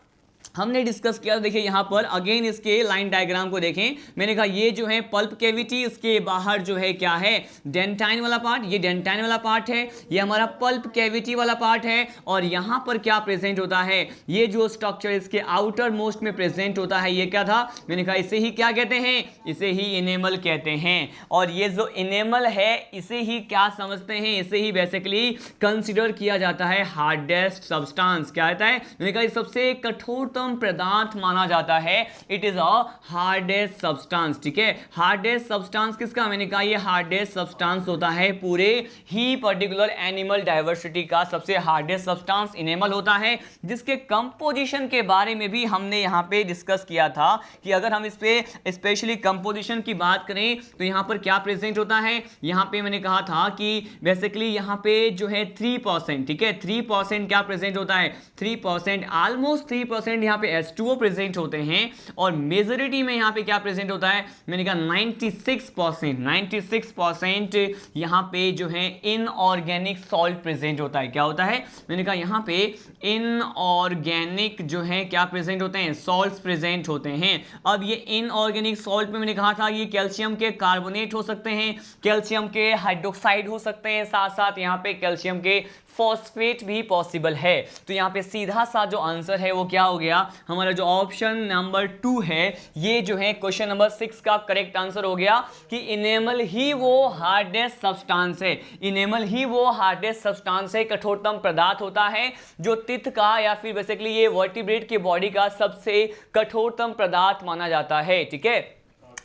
हमने डिस्कस किया। देखिए यहाँ पर अगेन इसके लाइन डायग्राम को देखें। मैंने कहा ये जो है पल्प कैविटी, इसके बाहर जो है क्या है, डेंटाइन वाला पार्ट, ये डेंटाइन वाला पार्ट है, ये हमारा पल्प कैविटी वाला पार्ट है, और यहाँ पर क्या प्रेजेंट होता है, ये जो स्ट्रक्चर इसके आउटर मोस्ट में प्रेजेंट होता है, ये क्या था, मैंने कहा इसे ही क्या कहते हैं, इसे ही इनेमल कहते हैं। और ये जो इनेमल है इसे ही क्या समझते हैं, इसे ही बेसिकली कंसिडर किया जाता है हार्डेस्ट सब्सटेंस। क्या कहता है, मैंने कहा सबसे कठोर पदार्थ माना जाता है, it is a hardest substance. ठीक है, हार्डेस्ट सब्सटेंस किसका, मैंने कहा ये हार्डेस्ट सब्सटेंस होता है पूरे ही पर्टिकुलर एनिमल डाइवर्सिटी का सबसे हार्डेस्ट सब्सटेंस इनेमल होता है, जिसके कंपोजिशन के बारे में भी हमने यहाँ पे डिस्कस किया था कि अगर हम इस पे स्पेशली कंपोजिशन की बात करें तो यहाँ पर क्या प्रेजेंट होता है। यहाँ पे मैंने कहा था कि बेसिकली यहाँ पे जो है 3%, ठीक है 3% क्या प्रेजेंट होता है, 3%, ऑलमोस्ट 3% यहाँ पे H2O प्रेजेंट होते हैं, और मेजॉरिटी में यहाँ पे क्या प्रेजेंट होता है, मैंने कहा 96% यहाँ पे जो है इनऑर्गेनिक सॉल्ट प्रेजेंट होता है। क्या होता है, मैंने कहा यहाँ पे इनऑर्गेनिक जो है क्या प्रेजेंट होते हैं, सॉल्ट्स प्रेजेंट होते हैं। अब ये इनऑर्गेनिक सॉल्ट में मैंने कहा था ये कैल्शियम के कार्बोनेट हो सकते हैं, कैल्शियम के हाइड्रोक्साइड हो सकते हैं, साथ साथ यहाँ पे कैल्शियम के फॉस्फेट भी पॉसिबल है। तो यहाँ पे सीधा सा जो आंसर है वो क्या हो गया, हमारा जो ऑप्शन नंबर 2 है ये जो है क्वेश्चन नंबर 6 का करेक्ट आंसर हो गया कि इनेमल ही वो हार्डेस्ट सब्सटेंस है, इनेमल ही वो हार्डेस्ट सब्सटेंस है, कठोरतम पदार्थ होता है जो टिथ का या फिर बेसिकली ये वर्टिब्रेट की बॉडी का सबसे कठोरतम पदार्थ माना जाता है। ठीक है,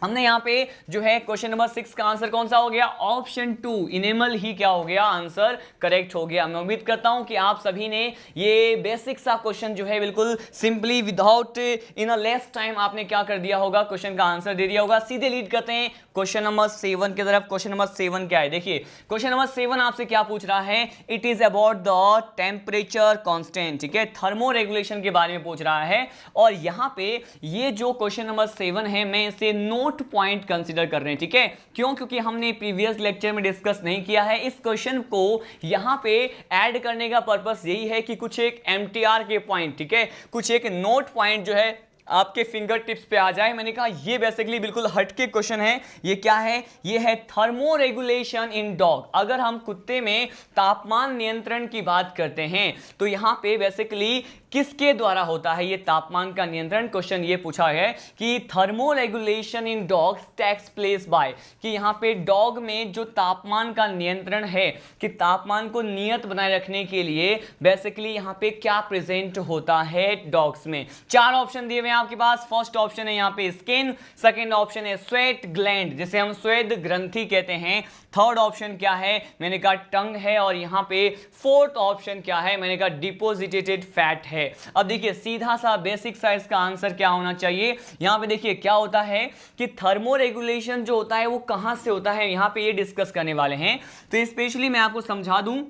हमने यहाँ पे जो है क्वेश्चन नंबर 6 का आंसर कौन सा हो गया, ऑप्शन 2 इनेमल ही क्या हो गया, आंसर करेक्ट हो गया। मैं उम्मीद करता हूं कि आप सभी ने ये बेसिक सा क्वेश्चन जो है बिल्कुल simply without in a less time आपने क्या कर दिया होगा, क्वेश्चन का आंसर दे दिया होगा। सीधे लीड करते हैं क्वेश्चन नंबर 7 की तरफ। क्वेश्चन नंबर 7 क्या है, देखिए क्वेश्चन नंबर 7 आपसे क्या पूछ रहा है, it is about the temperature constant, ठीक है, थर्मो रेगुलेशन के बारे में पूछ रहा है। और यहाँ पे ये जो क्वेश्चन नंबर 7 है मैं इसे नोट पॉइंट कंसीडर कर रहे हैं, ठीक है, क्यों, क्योंकि हमने प्रीवियस लेक्चर में डिस्कस नहीं किया है। इस क्वेश्चन को यहां पे ऐड करने का पर्पस यही है कि कुछ एक एमटीआर के पॉइंट, ठीक है, कुछ एक नोट पॉइंट जो है आपके फिंगर टिप्स पे आ जाए। मैंने कहा ये बेसिकली बिल्कुल हटके क्वेश्चन है। ये क्या है, ये है थर्मो रेगुलेशन इन डॉग। अगर हम कुत्ते में तापमान नियंत्रण की बात करते हैं तो यहां पे बेसिकली किसके द्वारा होता है ये तापमान का नियंत्रण। क्वेश्चन ये पूछा है कि thermoregulation in dogs takes place by, कि यहाँ पे डॉग में जो तापमान का नियंत्रण है, कि तापमान को नियत बनाए रखने के लिए बेसिकली यहाँ पे क्या प्रेजेंट होता है डॉग्स में। 4 ऑप्शन दिए हुए हैं आपके पास। फर्स्ट ऑप्शन है यहाँ पे स्किन, सेकेंड ऑप्शन है स्वेट ग्लैंड जिसे हम स्वेद ग्रंथि कहते हैं, थर्ड ऑप्शन क्या है, मैंने कहा टंग है, और यहाँ पे फोर्थ ऑप्शन क्या है, मैंने कहा डिपोजिटेड फैट है। अब देखिए सीधा सा बेसिक सा इसका आंसर क्या होना चाहिए। यहां पे देखिए क्या होता है कि थर्मो रेगुलेशन जो होता है वो कहां से होता है, यहां पे ये डिस्कस करने वाले हैं। तो स्पेशली मैं आपको समझा दूं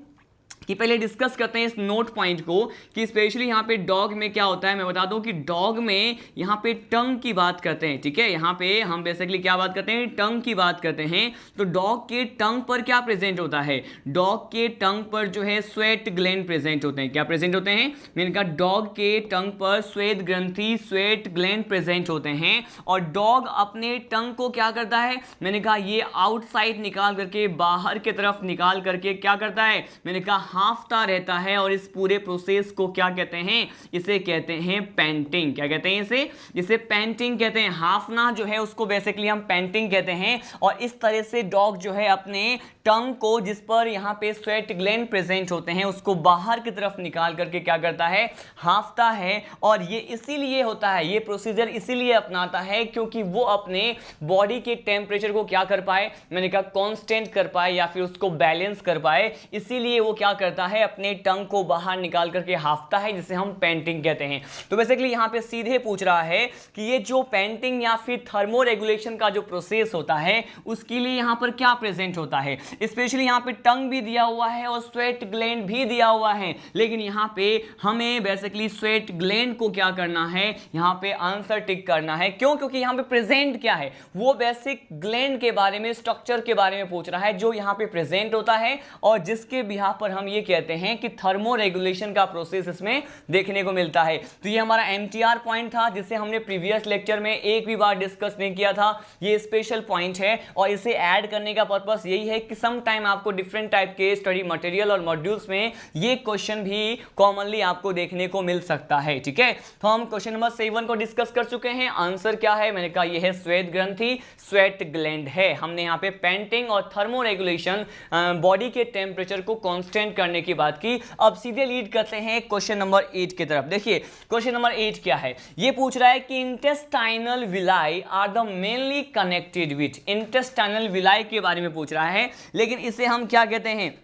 कि पहले डिस्कस करते हैं इस नोट पॉइंट को कि स्पेशली यहाँ पे डॉग में क्या होता है। मैं बता दूं कि डॉग में यहाँ पे टंग की बात करते हैं, ठीक है, यहाँ पे हम बेसिकली क्या बात करते हैं, टंग की बात करते हैं। तो डॉग के टंग पर क्या प्रेजेंट होता है, डॉग के टंग पर जो है स्वेट ग्लैंड प्रेजेंट होते हैं। क्या प्रेजेंट होते हैं, मैंने कहा डॉग के टंग पर स्वेद ग्रंथि स्वेट ग्लैंड प्रेजेंट होते हैं। और डॉग अपने टंग को क्या करता है, मैंने कहा ये आउटसाइड निकाल करके, बाहर की तरफ निकाल करके क्या करता है, मैंने कहा हाफता रहता है। और इस पूरे प्रोसेस को क्या कहते हैं, इसे कहते हैं पेंटिंग। क्या कहते हैं इसे पेंटिंग कहते हैं। हाफना जो है उसको बेसिकली हम पेंटिंग कहते हैं। और इस तरह से डॉग जो है अपने टंग को, जिस पर यहाँ पे स्वेट ग्लैंड प्रेजेंट होते हैं, उसको बाहर की तरफ निकाल करके क्या करता है, हाफता है। और ये इसीलिए होता है, ये प्रोसीजर इसीलिए अपनाता है क्योंकि वो अपने बॉडी के टेम्परेचर को क्या कर पाए, मैंने कहा कांस्टेंट कर पाए या फिर उसको बैलेंस कर पाए। इसीलिए वो क्या करता है, अपने टंग को बाहर निकाल करके हाफता है, जिसे हम पेंटिंग कहते हैं। तो बेसिकली यहाँ पे सीधे पूछ रहा है कि ये जो पेंटिंग या फिर थर्मो रेगुलेशन का जो प्रोसेस होता है उसके लिए यहाँ पर क्या प्रेजेंट होता है। स्पेशली यहाँ पे टंग भी दिया हुआ है और स्वेट ग्लैंड भी दिया हुआ है, लेकिन यहाँ पे हमें बेसिकली स्वेट ग्लैंड को क्या करना है, यहाँ पे आंसर टिक करना है। क्यों, क्योंकि यहाँ पे प्रेजेंट क्या है, वो बेसिक ग्लैंड के बारे में, स्ट्रक्चर के बारे में पूछ रहा है जो यहाँ पे प्रेजेंट होता है और जिसके बिहाफ पर हम ये कहते हैं कि थर्मो रेगुलेशन का प्रोसेस इसमें देखने को मिलता है। तो ये हमारा एमटीआर पॉइंट था जिसे हमने प्रीवियस लेक्चर में एक भी बार डिस्कस नहीं किया था। ये स्पेशल पॉइंट है और इसे ऐड करने का पर्पस यही है कि सम टाइम आपको डिफरेंट टाइप के स्टडी मटेरियल और मॉड्यूल्स में ये क्वेश्चन भी कॉमनली आपको देखने को मिल सकता है। ठीक है, तो हम क्वेश्चन नंबर 7 को डिस्कस कर चुके हैं। आंसर क्या है, मैंने कहा ये है स्वेद ग्रंथि, स्वेट ग्लैंड है। हमने यहाँ पे पेंटिंग और थर्मो रेगुलेशन, बॉडी के टेम्परेचर को कांस्टेंट करने की बात की। अब सीधे लीड करते हैं क्वेश्चन नंबर 8 की तरफ। देखिए क्वेश्चन नंबर 8 क्या है, ये पूछ रहा है कि intestinal villi are the mainly connected with. Intestinal villi के बारे में पूछ रहा है, लेकिन इसे हम क्या कहते हैं,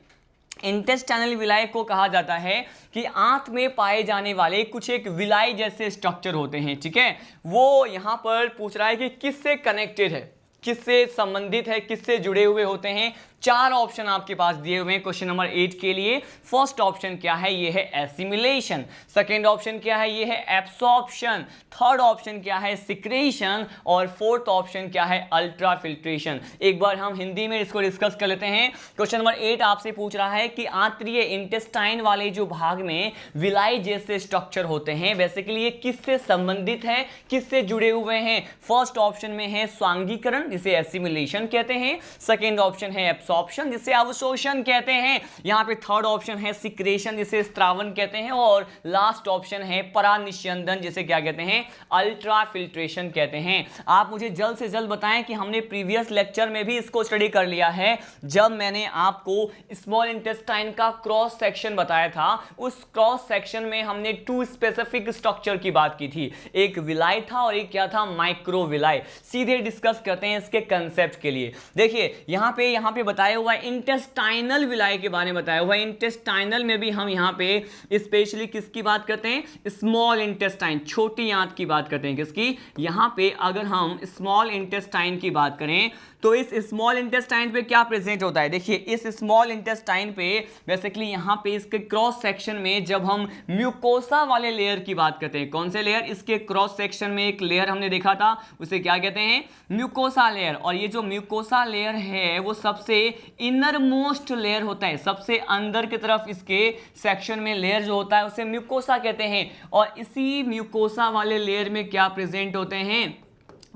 इंटेस्टाइनल विलाई को कहा जाता है कि आंत में पाए जाने वाले कुछ एक विलाई जैसे स्ट्रक्चर होते हैं। ठीक है, वो यहां पर पूछ रहा है कि किससे कनेक्टेड है, किससे संबंधित है, किससे जुड़े हुए होते हैं। 4 ऑप्शन आपके पास दिए हुए हैं क्वेश्चन नंबर 8 के लिए। फर्स्ट ऑप्शन क्या है, ये है एसिमिलेशन। सेकंड ऑप्शन क्या है, ये है एब्सॉर्प्शन। थर्ड ऑप्शन क्या है, सिक्रेशन। और फोर्थ ऑप्शन क्या है, अल्ट्राफिल्ट्रेशन। एक बार हम हिंदी में इसको डिस्कस कर लेते हैं। क्वेश्चन नंबर 8 आपसे पूछ रहा है कि आंतरीय इंटेस्टाइन वाले जो भाग में विलाई जैसे स्ट्रक्चर होते हैं, बेसिकली ये किससे संबंधित है, किससे जुड़े हुए हैं। फर्स्ट ऑप्शन में है स्वांगीकरण, जिसे एसिमिलेशन कहते हैं, सेकेंड ऑप्शन है एब्सॉर्प्शन जिसे अवशोषण कहते हैं, यहाँ पे थर्ड ऑप्शन है सिक्रेशन जिसे स्त्रावन कहते हैं, और लास्ट ऑप्शन है परानिस्यंदन जिसे क्या कहते हैं, अल्ट्रा फिल्ट्रेशन कहते हैं। आप मुझे जल्द से जल्द बताएं कि हमने प्रीवियस लेक्चर में भी इसको स्टडी कर लिया है, जब मैंने आपको स्मॉल इंटेस्टाइन का क्रॉस सेक्शन बताया था। उस क्रॉस सेक्शन में हमने 2 स्पेसिफिक स्ट्रक्चर की बात की थी, एक विलाई था और एक क्या था, माइक्रोविलाई। सीधे डिस्कस करते हैं इसके कंसेप्ट के लिए। देखिए यहाँ पे बताया हुआ है इंटेस्टाइनल विलाई के बारे में बताया हुआ है। इंटेस्टाइनल में भी हम यहाँ पे स्पेशली किसकी बात करते हैं, स्मॉल इंटेस्टाइन, छोटी आंत की बात करते हैं। किसकी, यहाँ पे अगर हम स्मॉल इंटेस्टाइन की बात करें तो इस स्मॉल इंटेस्टाइन पे क्या प्रेजेंट होता है। देखिए इस स्मॉल इंटेस्टाइन पे बेसिकली यहाँ पे इसके क्रॉस सेक्शन में जब हम म्यूकोसा वाले लेयर की बात करते हैं, कौन से लेयर, इसके क्रॉस सेक्शन में एक लेयर हमने देखा था, उसे क्या कहते हैं, म्यूकोसा लेयर। और ये जो म्यूकोसा लेयर है वो सबसे इनर मोस्ट लेयर होता है, सबसे अंदर की तरफ इसके सेक्शन में लेयर जो होता है उसे म्यूकोसा कहते हैं। और इसी म्यूकोसा वाले लेयर में क्या प्रेजेंट होते हैं,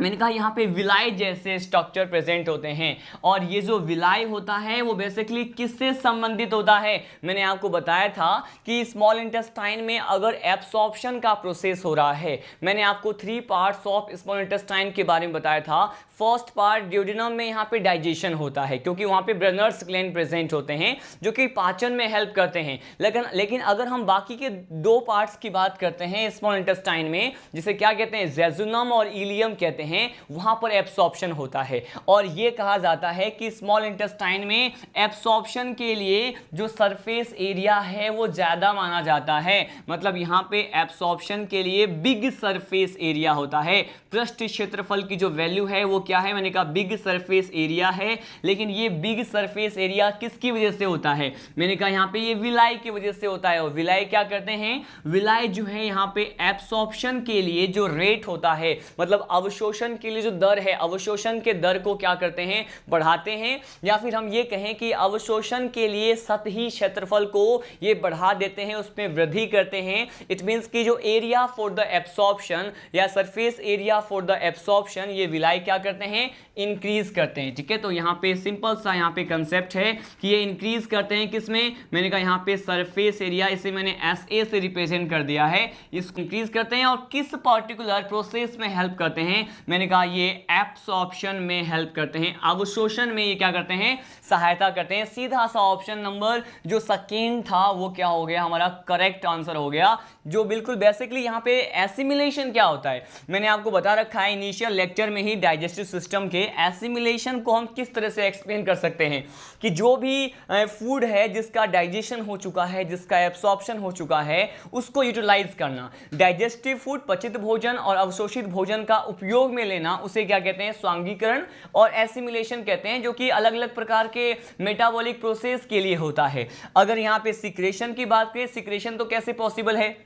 मैंने कहा यहाँ पे विलाई जैसे स्ट्रक्चर प्रेजेंट होते हैं। और ये जो विलाई होता है वो बेसिकली किससे संबंधित होता है, मैंने आपको बताया था कि स्मॉल इंटेस्टाइन में अगर एब्सॉर्प्शन का प्रोसेस हो रहा है, मैंने आपको 3 पार्ट्स ऑफ स्मॉल इंटेस्टाइन के बारे में बताया था। फर्स्ट पार्ट ड्यूडेनम में यहाँ पे डाइजेशन होता है, क्योंकि वहाँ पे ब्रेनर्स ग्लैंड प्रेजेंट होते हैं जो कि पाचन में हेल्प करते हैं। लेकिन अगर हम बाकी के 2 पार्ट्स की बात करते हैं स्मॉल इंटेस्टाइन में, जिसे क्या कहते हैं, जेजुनम और इलियम कहते हैं, वहां पर एब्सॉर्प्शन होता है। और यह कहा जाता है कि स्मॉल इंटेस्टाइन में एब्सॉर्प्शन के लिए जो सरफेस एरिया है वो ज्यादा माना जाता है। मतलब यहां पे एब्सॉर्प्शन के लिए बिग सरफेस एरिया होता है। पृष्ठ क्षेत्रफल की जो वैल्यू है वो क्या है, मैंने कहा बिग सरफेस एरिया है। लेकिन ये बिग सरफेस एरिया किसकी वजह से होता है, मैंने कहा यहां पे ये विलाई की वजह से होता है। और विलाई क्या करते हैं, विलाई जो है यहां पे एब्सॉर्प्शन के लिए जो रेट होता है, मतलब अवशोषण के लिए जो दर है, अवशोषण के दर को क्या करते हैं, बढ़ाते हैं। या फिर हम ये कहें कि अवशोषण के लिए सतही क्षेत्रफल को ये बढ़ा देते हैं, उसमें वृद्धि करते हैं। इट मींस कि जो एरिया फॉर द एब्सॉर्प्शन या surface area for the absorption, ये विलाई क्या करते हैं, इंक्रीज करते हैं। ठीक है, तो यहाँ पे सिंपल सा यहाँ पे कंसेप्ट है कि ये इंक्रीज करते हैं किसमें, मैंने कहा यहाँ पे सरफेस एरिया, इसे मैंने SA से रिप्रेजेंट कर दिया है, इसको इंक्रीज करते हैं। और किस पर्टिकुलर प्रोसेस में हेल्प करते हैं, मैंने कहा ये एब्सॉर्प्शन में हेल्प करते हैं, अवशोषण में ये क्या करते हैं, सहायता करते हैं। सीधा सा ऑप्शन नंबर जो सेकेंड था वो क्या हो गया, हमारा करेक्ट आंसर हो गया। जो बिल्कुल बेसिकली यहाँ पे एसिमिलेशन क्या होता है, मैंने आपको बता रखा है इनिशियल लेक्चर में ही डाइजेस्टिव सिस्टम के। एसिमिलेशन को हम किस तरह से एक्सप्लेन कर सकते हैं कि जो भी फूड है जिसका डाइजेशन हो चुका है, जिसका एब्सॉर्प्शन हो चुका है, उसको यूटिलाइज करना। डाइजेस्टिव फूड, पचित भोजन और अवशोषित भोजन का उपयोग में लेना, उसे क्या कहते हैं, स्वांगीकरण और एसिमिलेशन कहते हैं, जो कि अलग अलग प्रकार के मेटाबॉलिक प्रोसेस के लिए होता है। अगर यहाँ पे सिक्रेशन की बात करें, सिक्रेशन तो कैसे पॉसिबल है,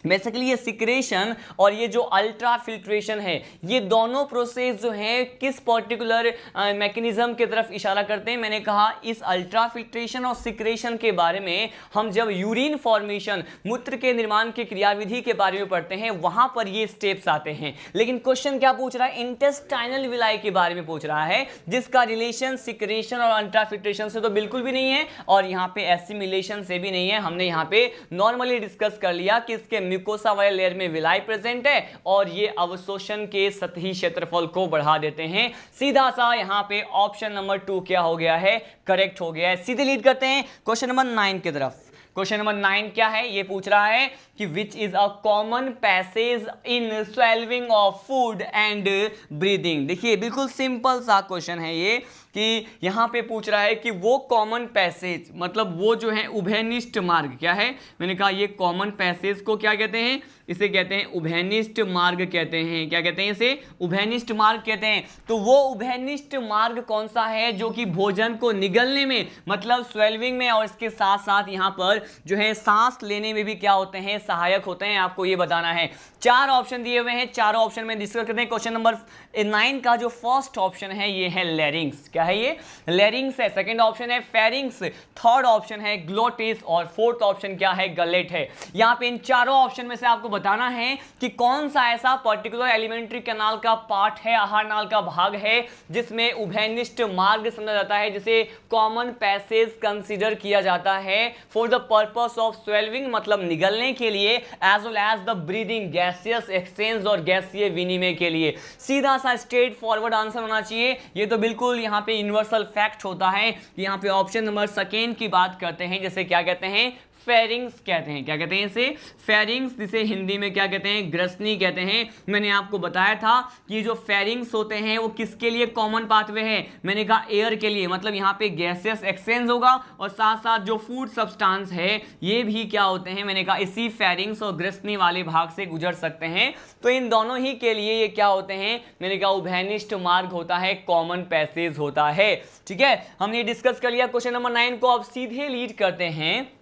बेसिकली ये सिक्रेशन और ये जो अल्ट्रा फिल्ट्रेशन है, ये दोनों प्रोसेस जो हैं किस पर्टिकुलर मैकेनिज्म की तरफ इशारा करते हैं। मैंने कहा इस अल्ट्रा फिल्ट्रेशन और सिक्रेशन के बारे में हम जब यूरिन फॉर्मेशन, मूत्र के निर्माण की क्रियाविधि के बारे में पढ़ते हैं, वहां पर ये स्टेप्स आते हैं। लेकिन क्वेश्चन क्या पूछ रहा है, इंटेस्टाइनल विलाई के बारे में पूछ रहा है, जिसका रिलेशन सिक्रेशन और अल्ट्रा फिल्ट्रेशन से तो बिल्कुल भी नहीं है और यहाँ पे एसिमिलेशन से भी नहीं है। हमने यहाँ पे नॉर्मली डिस्कस कर लिया कि इसके म्यूकोसा वाले लेयर में विलाई प्रेजेंट है और ये अवशोषण के सतही क्षेत्रफल को बढ़ा देते हैं। सीधा सा यहाँ पे ऑप्शन नंबर 2 क्या हो गया है, करेक्ट हो गया है। सीधे लीड करते हैं क्वेश्चन नंबर 9 की तरफ। क्वेश्चन नंबर 9 क्या है, ये पूछ रहा है कि which is a common passage in swallowing of food and breathing. देखिए बिल्कुल सिंपल सा क्वेश्चन है ये, कि यहाँ पे पूछ रहा है कि वो कॉमन पैसेज, मतलब वो जो है उभयनिष्ठ मार्ग क्या है, मैंने कहा ये कॉमन पैसेज को क्या कहते हैं, इसे कहते हैं उभयनिष्ठ मार्ग कहते हैं। क्या कहते हैं इसे, उभयनिष्ठ मार्ग कहते हैं। तो वो उभयनिष्ठ मार्ग कौन सा है जो कि भोजन को निगलने में, मतलब स्वेल्विंग में और इसके साथ साथ यहाँ पर जो है सांस लेने में भी क्या होते हैं, सहायक होते हैं, आपको ये बताना है। 4 ऑप्शन दिए हुए हैं, चारों ऑप्शन में डिस्कस करते हैं। क्वेश्चन नंबर 9 का जो फर्स्ट ऑप्शन है ये है लैरिंग्स। क्या है ये? लैरिंग्स है। सेकंड ऑप्शन है फेरिंग्स, थर्ड ऑप्शन है ग्लोटिस और फोर्थ ऑप्शन क्या है? गलेट है। यहां पे इन चारों ऑप्शन में से आपको बताना है कि कौन सा ऐसा पर्टिकुलर एलिमेंट्री कैनाल का पार्ट है, आहार नाल का भाग है, जिसमें उभयनिष्ठ मार्ग समझा जाता है, जिसे कॉमन पैसेज कंसीडर किया जाता है for the purpose of swallowing, मतलब निगलने के लिए, as well as the breathing, gaseous exchange और गैसीय विनिमय के लिए। सीधा सा स्ट्रेट फॉरवर्ड आंसर होना चाहिए। ये तो बिल्कुल यहाँ पे यूनिवर्सल फैक्ट होता है। यहाँ पे ऑप्शन नंबर सेकेंड की बात करते हैं, जैसे क्या कहते हैं? फेरिंग्स कहते हैं। क्या कहते हैं इसे? फेरिंग्स, जिसे हिंदी में क्या कहते हैं? ग्रसनी कहते हैं। मैंने आपको बताया था कि जो फेरिंग्स होते हैं वो किसके लिए कॉमन पाथवे है? मैंने कहा एयर के लिए, मतलब यहाँ पे गैसियस एक्सचेंज होगा और साथ साथ जो फूड सब्सटेंस है ये भी क्या होते हैं? मैंने कहा इसी फेरिंग्स और ग्रसनी वाले भाग से गुजर सकते हैं। तो इन दोनों ही के लिए ये क्या होते हैं? मैंने कहा उभयनिष्ठ मार्ग होता है, कॉमन पैसेज होता है। ठीक है, हमने डिस्कस कर लिया क्वेश्चन नंबर 9 को। अब सीधे लीड करते हैं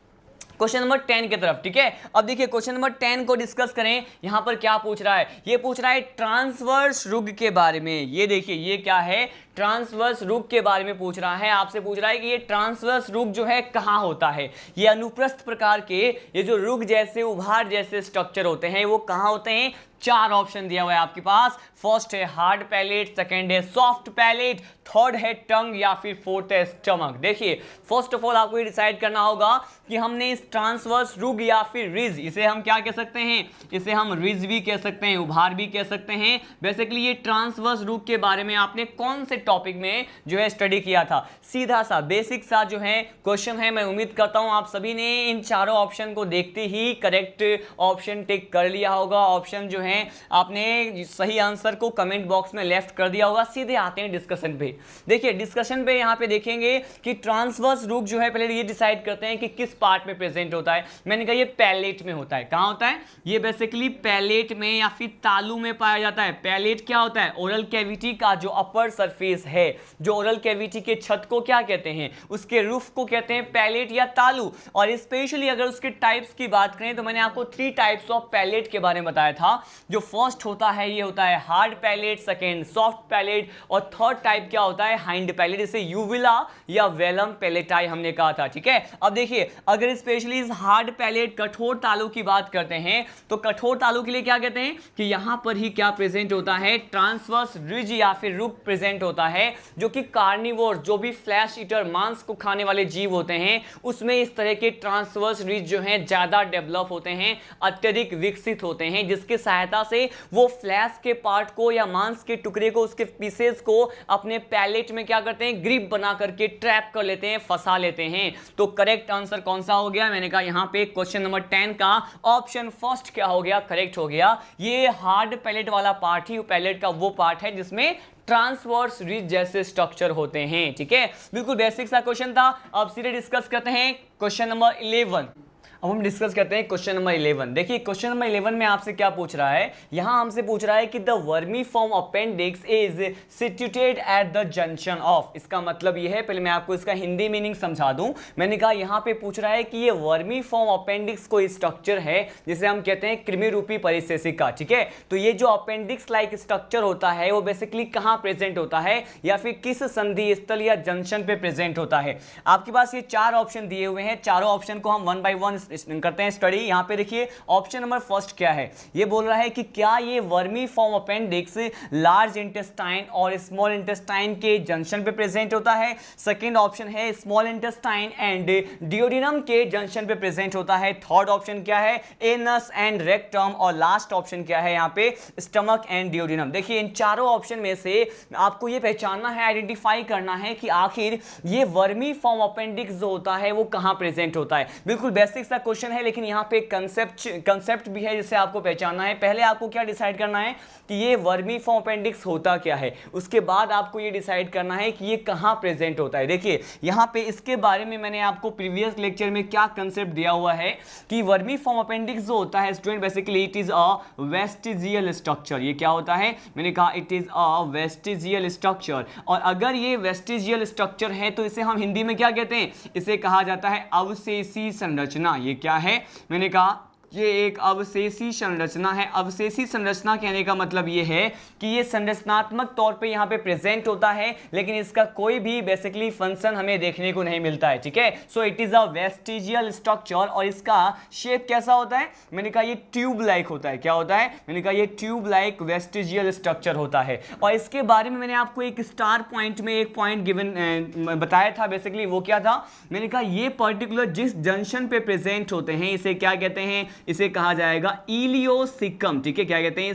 क्वेश्चन नंबर 10 की तरफ। ठीक है, अब देखिए क्वेश्चन नंबर 10 को डिस्कस करें। यहां पर क्या पूछ रहा है? ये पूछ रहा है ट्रांसवर्स रुग के बारे में। ये देखिए ये क्या है? ट्रांसवर्स रुग के बारे में पूछ रहा है। आपसे पूछ रहा है कि ये ट्रांसवर्स रुग जो है कहां होता है? ये अनुप्रस्थ प्रकार के ये जो रुग जैसे, उभार जैसे स्ट्रक्चर होते हैं वो कहां होते हैं? 4 ऑप्शन दिया हुआ है आपके पास। फर्स्ट है हार्ड पैलेट, सेकंड है सॉफ्ट पैलेट, थर्ड है टंग या फिर फोर्थ है स्टमक। देखिए फर्स्ट ऑफ ऑल आपको ये डिसाइड करना होगा कि हमने इस ट्रांसवर्स रुग या फिर रिज, इसे हम क्या कह सकते हैं? इसे हम रिज भी कह सकते हैं, उभार भी कह सकते हैं। बेसिकली ये ट्रांसवर्स रुग के बारे में आपने कौन से टॉपिक में जो है स्टडी किया था? सीधा सा बेसिक सा जो है क्वेश्चन है। मैं उम्मीद करता हूं आप सभी ने इन चारों ऑप्शन को देखते ही करेक्ट ऑप्शन टिक कर लिया होगा। ऑप्शन जो है आपने सही आंसर को कमेंट बॉक्स में लेफ्ट कर दिया होगा। सीधे आते हैं डिस्कशन पे। देखिए डिस्कशन पे यहाँ पे देखेंगे कि ट्रांसवर्स रुग जो है, पहले ये डिसाइड करते हैं कि किस पार्ट में प्रेजेंट होता है। मैंने कहा ये पैलेट में होता है। कहाँ होता है? ये बेसिकली पैलेट में या फिर तालू में पाया जाता है। पैलेट क्या होता है? ओरल कैविटी का जो अपर सरफेस है, जो ओरल कैविटी के छत को क्या कहते हैं? उसके रूफ को कहते हैं पैलेट या तालू। और स्पेशली अगर उसके टाइप्स की बात करें तो मैंने आपको 3 टाइप्स ऑफ पैलेट के बारे में बताया था। जो फर्स्ट होता है ये होता है hard palate, second soft palate और थर्ड टाइप क्या होता है? Hind palate. इसे यूविला या वेलम पैलेटाई हमने कहा था। ठीक है, अब देखिए अगर स्पेशली इस हार्ड पैलेट कठोर तालू की बात करते हैं तो कठोर तालू के लिए क्या कहते हैं कि यहां पर ही क्या प्रेजेंट होता है? ट्रांसवर्स रिज या फिर रुग प्रेजेंट होता है, जो कि कार्निवोर, जो भी फ्लैश ईटर मांस को खाने वाले जीव होते हैं उसमें इस तरह के ट्रांसवर्स रिज जो हैं ज्यादा डेवलप होते हैं, अत्यधिक विकसित होते हैं, जिसके सहायता से वो फ्लैश के पार्ट को या मांस के टुकड़े को, उसके पीसेस को अपने पैलेट में क्या करते हैं? ग्रिप बना करके ट्रैप कर लेते हैं, फंसा लेते हैं। तो करेक्ट आंसर कौन सा हो गया? मैंने कहा यहां पे क्वेश्चन नंबर 10 का ऑप्शन फर्स्ट क्या हो गया? करेक्ट हो गया। ये हार्ड पैलेट वाला पार्ट ही पैलेट का वो पार्ट है जिसमें ट्रांसवर्स रिज जैसे स्ट्रक्चर होते हैं। ठीक है, बिल्कुल बेसिक सा क्वेश्चन था। अब सीधे डिस्कस करते हैं क्वेश्चन नंबर 11। अब हम डिस्कस करते हैं क्वेश्चन नंबर 11। देखिए क्वेश्चन नंबर 11 में आपसे क्या पूछ रहा है? यहां हमसे पूछ रहा है कि the vermiform appendix is situated at the junction of. इसका मतलब ये है, पहले मैं आपको इसका हिंदी मीनिंग समझा दूं। मैंने कहा यहां पे पूछ रहा है कि ये वर्मीफॉर्म अपेंडिक्स कोई स्ट्रक्चर है जिसे हम कहते हैं कृमि रूपी परिसेशिका। ठीक है, तो ये जो अपेंडिक्स लाइक स्ट्रक्चर होता है वो बेसिकली कहां प्रेजेंट होता है या फिर किस संधि स्थल या जंक्शन पे प्रेजेंट होता है? आपके पास ये 4 ऑप्शन दिए हुए हैं। चारों ऑप्शन को हम 1 बाय 1 करते हैं स्टडी। यहां पे देखिए ऑप्शन नंबर फर्स्ट क्या है? ये बोल रहा है कि क्या ये वर्मीफॉर्म अपेंडिक्स लार्ज इंटेस्टाइन और स्मॉल इंटेस्टाइन के जंक्शन पे प्रेजेंट होता है। सेकंड ऑप्शन है स्मॉल इंटेस्टाइन एंड डियोडिनम के जंक्शन पे प्रेजेंट होता है। थर्ड ऑप्शन क्या है? Anus and rectum. और लास्ट ऑप्शन क्या है यहाँ पे? Stomach and duodenum. देखिए इन चारों ऑप्शन में से आपको ये पहचानना है, आइडेंटिफाई करना है कि आखिर ये वर्मीफॉर्म अपेंडिक्स जो होता है वो कहां प्रेजेंट होता है। बिल्कुल बेसिक सा क्वेश्चन है, लेकिन यहाँ पे कंसेप्ट भी है जिसे आपको पहचानना है। पहले आपको क्या डिसाइड करना है कि ये वर्मीफॉर्म अपेंडिक्स होता क्या है, उसके बाद आपको ये डिसाइड करना है कि ये कहाँ प्रेजेंट होता है। देखिए यहाँ पे इसके बारे में मैंने आपको प्रीवियस लेक्चर में क्या कंसेप्ट दिया हुआ है कि वर्मीफॉर्म अपेंडिक्स जो होता है student, basically it is a vestigial structure. ये क्या होता है, मैंने कहा it is a vestigial structure. और अगर ये वेस्टिजियल स्ट्रक्चर है तो इसे हम हिंदी में क्या कहते हैं, इसे कहा जाता है अवशेषी संरचना। ये क्या है, मैंने कहा ये एक अवशेषी संरचना है। अवशेषी संरचना कहने का मतलब ये है कि ये संरचनात्मक तौर पे यहाँ पे प्रेजेंट होता है, लेकिन इसका कोई भी बेसिकली फंक्शन हमें देखने को नहीं मिलता है, ठीक है। So it is a vestigial structure. और इसका शेप कैसा होता है, मैंने कहा ये ट्यूब लाइक होता है। क्या होता है, मैंने कहा ये ट्यूब लाइक वेस्टिजियल स्ट्रक्चर होता है। और इसके बारे में मैंने आपको एक स्टार पॉइंट में एक पॉइंट गिवन बताया था, बेसिकली वो क्या था, मैंने कहा ये पर्टिकुलर जिस जंक्शन पे प्रेजेंट होते हैं इसे क्या कहते हैं, इसे कहा जाएगा इलियोसिकम, ठीक है। क्या कहते हैं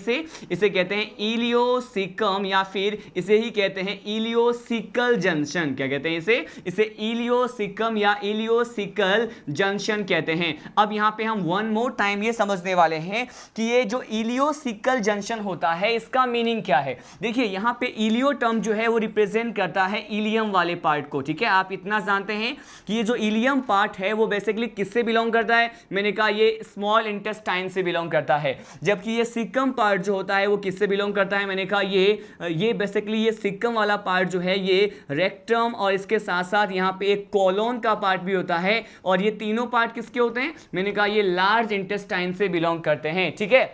इसे कहते हैं इलियोसिकम, या फिर इसे ही कहते हैं इलियोसिकल जंक्शन। क्या कहते हैं इसे इलियोसिकम या इलियोसिकल जंक्शन कहते हैं। अब यहां पे हम वन मोर टाइम ये समझने वाले हैं कि ये जो इलियोसिकल जंक्शन होता है इसका मीनिंग क्या है। देखिए यहां पे इलियो टर्म जो है वो रिप्रेजेंट करता है इलियम वाले पार्ट को, ठीक है। आप इतना जानते हैं कि ये जो इलियम पार्ट है वो बेसिकली किससे बिलोंग करता है, मैंने कहा ये स्मॉल इंटेस्टाइन से बिलोंग करता है। जबकि ये सिकम पार्ट जो होता है वो किससे बिलोंग करता है, मैंने कहा ये बेसिकली ये सिकम वाला पार्ट जो है ये रेक्टम, और इसके साथ साथ यहाँ पे एक कोलोन का पार्ट भी होता है। और ये तीनों पार्ट किसके होते हैं, मैंने कहा ये लार्ज इंटेस्टाइन से बिलोंग करते हैं, ठीक है।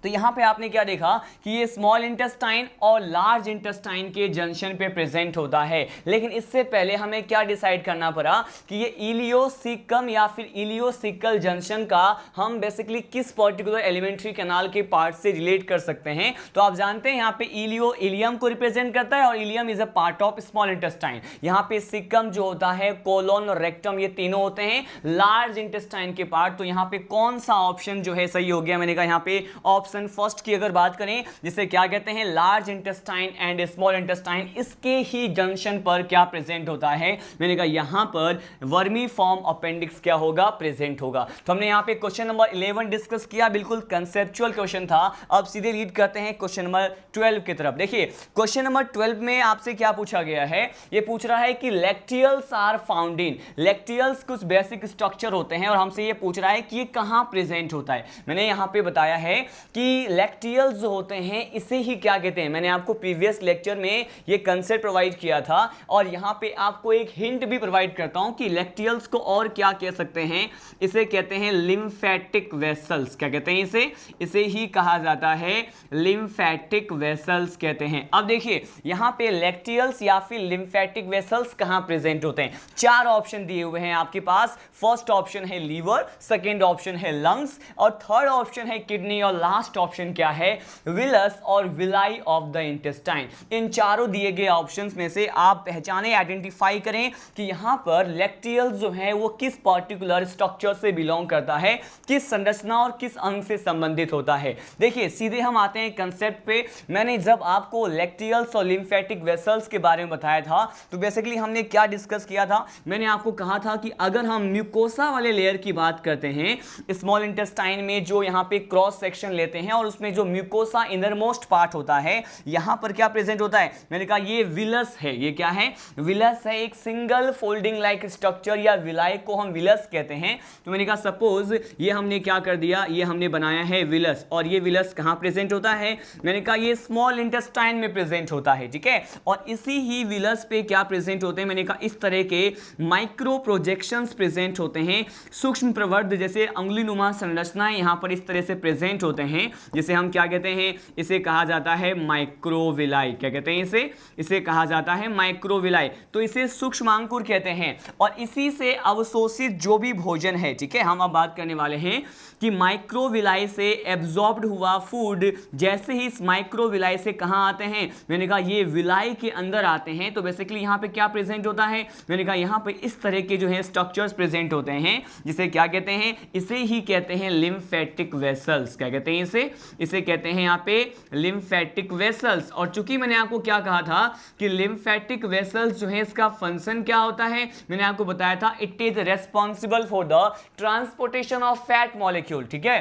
तो यहाँ पे आपने क्या देखा कि ये स्मॉल इंटेस्टाइन और लार्ज इंटेस्टाइन के जंक्शन पे प्रेजेंट होता है। लेकिन इससे पहले हमें क्या डिसाइड करना पड़ा कि ये इलियोसिकम या फिर इलियोसिकल जंक्शन का हम बेसिकली किस पर्टिकुलर एलिमेंट्री कैनाल के पार्ट से रिलेट कर सकते हैं। तो आप जानते हैं यहाँ पे इलियम को रिप्रेजेंट करता है और ilium is a part of small intestine. यहाँ पे सिकम जो होता है, कोलोन और रेक्टम, ये तीनों होते हैं लार्ज इंटेस्टाइन के पार्ट। तो यहाँ पे कौन सा ऑप्शन जो है सही हो गया, मैंने कहा यहाँ पे ऑप्शन फर्स्ट की अगर बात करें, जिसे क्या कहते हैं large intestine and small intestine, इसके ही जंक्शन पर क्या प्रेजेंट होता है, मैंने कहा यहां पर वर्मीफॉर्म अपेंडिक्स क्या होगा, प्रेजेंट होगा। तो हमने यहां पे क्वेश्चन नंबर 11 डिस्कस किया, बिल्कुल कंसेप्चुअल क्वेश्चन था। अब सीधे लीड करते हैं क्वेश्चन नंबर 12 की तरफ। देखिए क्वेश्चन नंबर 12 में आपसे क्या पूछा गया है, ये पूछ रहा है कि lacteals are found in, lacteals कुछ बेसिक स्ट्रक्चर होते हैं और हमसे ये पूछ रहा है कि ये कहां प्रेजेंट होता है। मैंने यहां पे बताया है कि लैक्टियल्स जो होते हैं इसे ही क्या कहते हैं, मैंने आपको प्रीवियस लेक्चर में ये कंसेप्ट प्रोवाइड किया था और यहां पे आपको एक हिंट भी प्रोवाइड करता हूं कि लैक्टियल्स को और क्या कह सकते हैं, इसे कहते हैं लिम्फेटिक वेसल्स। क्या कहते हैं इसे ही कहा जाता है लिम्फेटिक वेसल्स कहते हैं। अब देखिए यहां पे लैक्टियल्स या फिर लिम्फेटिक वेसल्स कहां प्रेजेंट होते हैं, चार ऑप्शन दिए हुए हैं आपके पास। फर्स्ट ऑप्शन है लीवर, सेकेंड ऑप्शन है लंग्स, और थर्ड ऑप्शन है किडनी, और लास्ट ऑप्शन क्या है, विलस और विलाई ऑफ द इंटेस्टाइन। इन चारों दिए गए ऑप्शंस में से आप पहचाने, आइडेंटिफाई करें कि यहां पर लैक्टियल्स जो है वो किस पर्टिकुलर स्ट्रक्चर से बिलोंग करता है, किस संरचना और किस अंग से संबंधित होता है। देखिए सीधे हम आते हैं कंसेप्ट पे। मैंने जब आपको लैक्टियल्स और लिम्फेटिक वेसल्स के बारे में बताया था तो बेसिकली हमने क्या डिस्कस किया था, मैंने आपको कहा था कि अगर हम म्यूकोसा वाले लेयर की बात करते हैं स्मॉल इंटेस्टाइन में, जो यहां पे क्रॉस सेक्शन लेते हैं और उसमें जो म्यूकोसा इनर मोस्ट पार्ट होता है यहां पर क्या प्रेजेंट होता है, मैंने कहा ये विलस है। ये क्या है, विलस है, एक सिंगल फोल्डिंग लाइक स्ट्रक्चर या विलाई को हम विलस कहते हैं। तो मैंने कहा सपोज ये हमने क्या कर दिया, ये हमने बनाया है विलस, और ये विलस कहां प्रेजेंट होता है, मैंने कहा ये स्मॉल इंटेस्टाइन में प्रेजेंट होता है, ठीक है। और इसी ही विलस पे क्या प्रेजेंट होते हैं, मैंने कहा इस तरह के माइक्रो प्रोजेक्शंस प्रेजेंट होते हैं, सूक्ष्म प्रवर्ध जैसे अंगुलीनुमा संरचनाएं यहां पर इस तरह से प्रेजेंट होते हैं, जिसे हम क्या कहते हैं, इसे कहा जाता है माइक्रोविलाई। क्या कहते हैं इसे कहा जाता है माइक्रोविलाई। तो इसे सूक्ष्मांकुर कहते हैं। और इसी से अवशोषित जो भी भोजन है, ठीक है, हम अब बात करने वाले हैं कि माइक्रोविलाई से एब्जॉर्ब्ड हुआ फूड जैसे ही इस माइक्रोविलाई से कहां आते हैं, मैंने कहा ये विलाई के अंदर आते हैं। तो बेसिकली यहां पे क्या प्रेजेंट होता है, मैंने कहा यहां पे इस तरह के जो है स्ट्रक्चर्स प्रेजेंट होते हैं, जिसे क्या कहते हैं, इसे ही कहते हैं लिम्फेटिक वेसल्स। क्या कहते हैं इसे कहते हैं यहाँ पे लिम्फेटिक वेसल्स। और चूंकि मैंने आपको क्या कहा था कि लिम्फेटिक वेसल्स जो है इसका फंक्शन क्या होता है, मैंने आपको बताया था it is responsible for the transportation of fat molecule. ठीक है,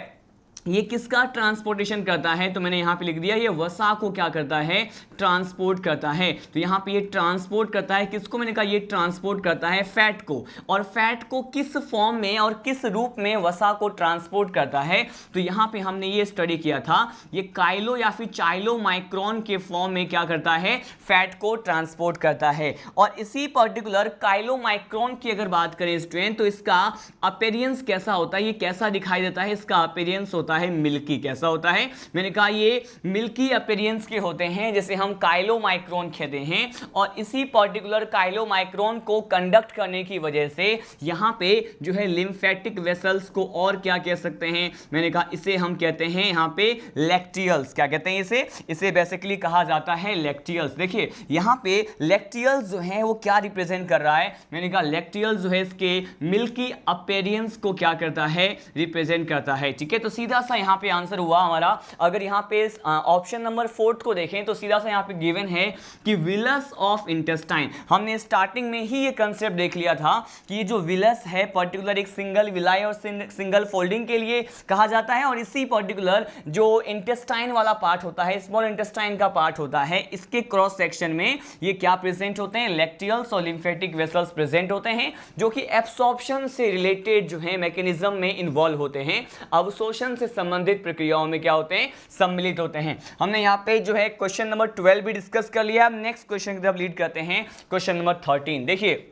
ये किसका ट्रांसपोर्टेशन करता है, तो मैंने यहां पे लिख दिया ये वसा को क्या करता है, ट्रांसपोर्ट करता है। तो यहां पे ये ट्रांसपोर्ट करता है किसको, मैंने कहा ये ट्रांसपोर्ट करता है फैट को। और फैट को किस फॉर्म में और किस रूप में वसा को ट्रांसपोर्ट करता है, तो यहां पे हमने ये स्टडी किया था, ये काइलो या फिर चाइलो माइक्रोन के फॉर्म में क्या करता है, फैट को ट्रांसपोर्ट करता है। और इसी पर्टिकुलर काइलो माइक्रोन की अगर बात करें स्टूडेंट, तो इसका अपीयरेंस कैसा होता है, ये कैसा दिखाई देता है, इसका अपीयरेंस होता है मिल्की। कैसा होता है, मैंने कहा ये मिल्की अपीयरेंस के होते हैं, जैसे हम काइलोमाइक्रोन कहते हैं। और इसी पर्टिकुलर काइलोमाइक्रोन को कंडक्ट करने की वजह से यहां पे जो है लिम्फेटिक वेसल्स को और क्या कह सकते हैं, मैंने कहा इसे हम कहते हैं यहां पे लैक्टियल्स। क्या कहते हैं इसे बेसिकली कहा जाता है लैक्टियल्स। देखिए यहां पे लैक्टियल्स जो है वो क्या रिप्रेजेंट कर रहा है, मैंने कहा लैक्टियल्स जो है इसके मिल्की अपीयरेंस को क्या करता है, रिप्रेजेंट करता है। ठीक है, तो सीधा सा यहां पे आंसर हुआ हमारा। अगर यहां पे ऑप्शन नंबर 4 को देखें तो सीधा सा यहां पे गिवन है कि विलस ऑफ इंटेस्टाइन। हमने स्टार्टिंग में ही ये कंसेप्ट देख लिया था कि ये जो विलस है पर्टिकुलर एक सिंगल विलाई और सिंगल फोल्डिंग के लिए कहा जाता है। और इसी पर्टिकुलर जो इंटेस्टाइन वाला पार्ट होता है, स्मॉल इंटेस्टाइन का पार्ट होता है, इसके क्रॉस सेक्शन में ये क्या प्रेजेंट होते हैं, लैक्टियल्स और लिम्फेटिक वेसल्स प्रेजेंट होते हैं, जो कि एब्सॉर्प्शन से रिलेटेड जो है मैकेनिज्म में इन्वॉल्व होते हैं, अवशोषण से संबंधित प्रक्रियाओं में क्या होते हैं, सम्मिलित होते हैं। हमने यहाँ पे जो है क्वेश्चन नंबर 12 भी डिस्कस कर लिया। अब नेक्स्ट क्वेश्चन की तरफ लीड करते हैं, क्वेश्चन नंबर 13। देखिए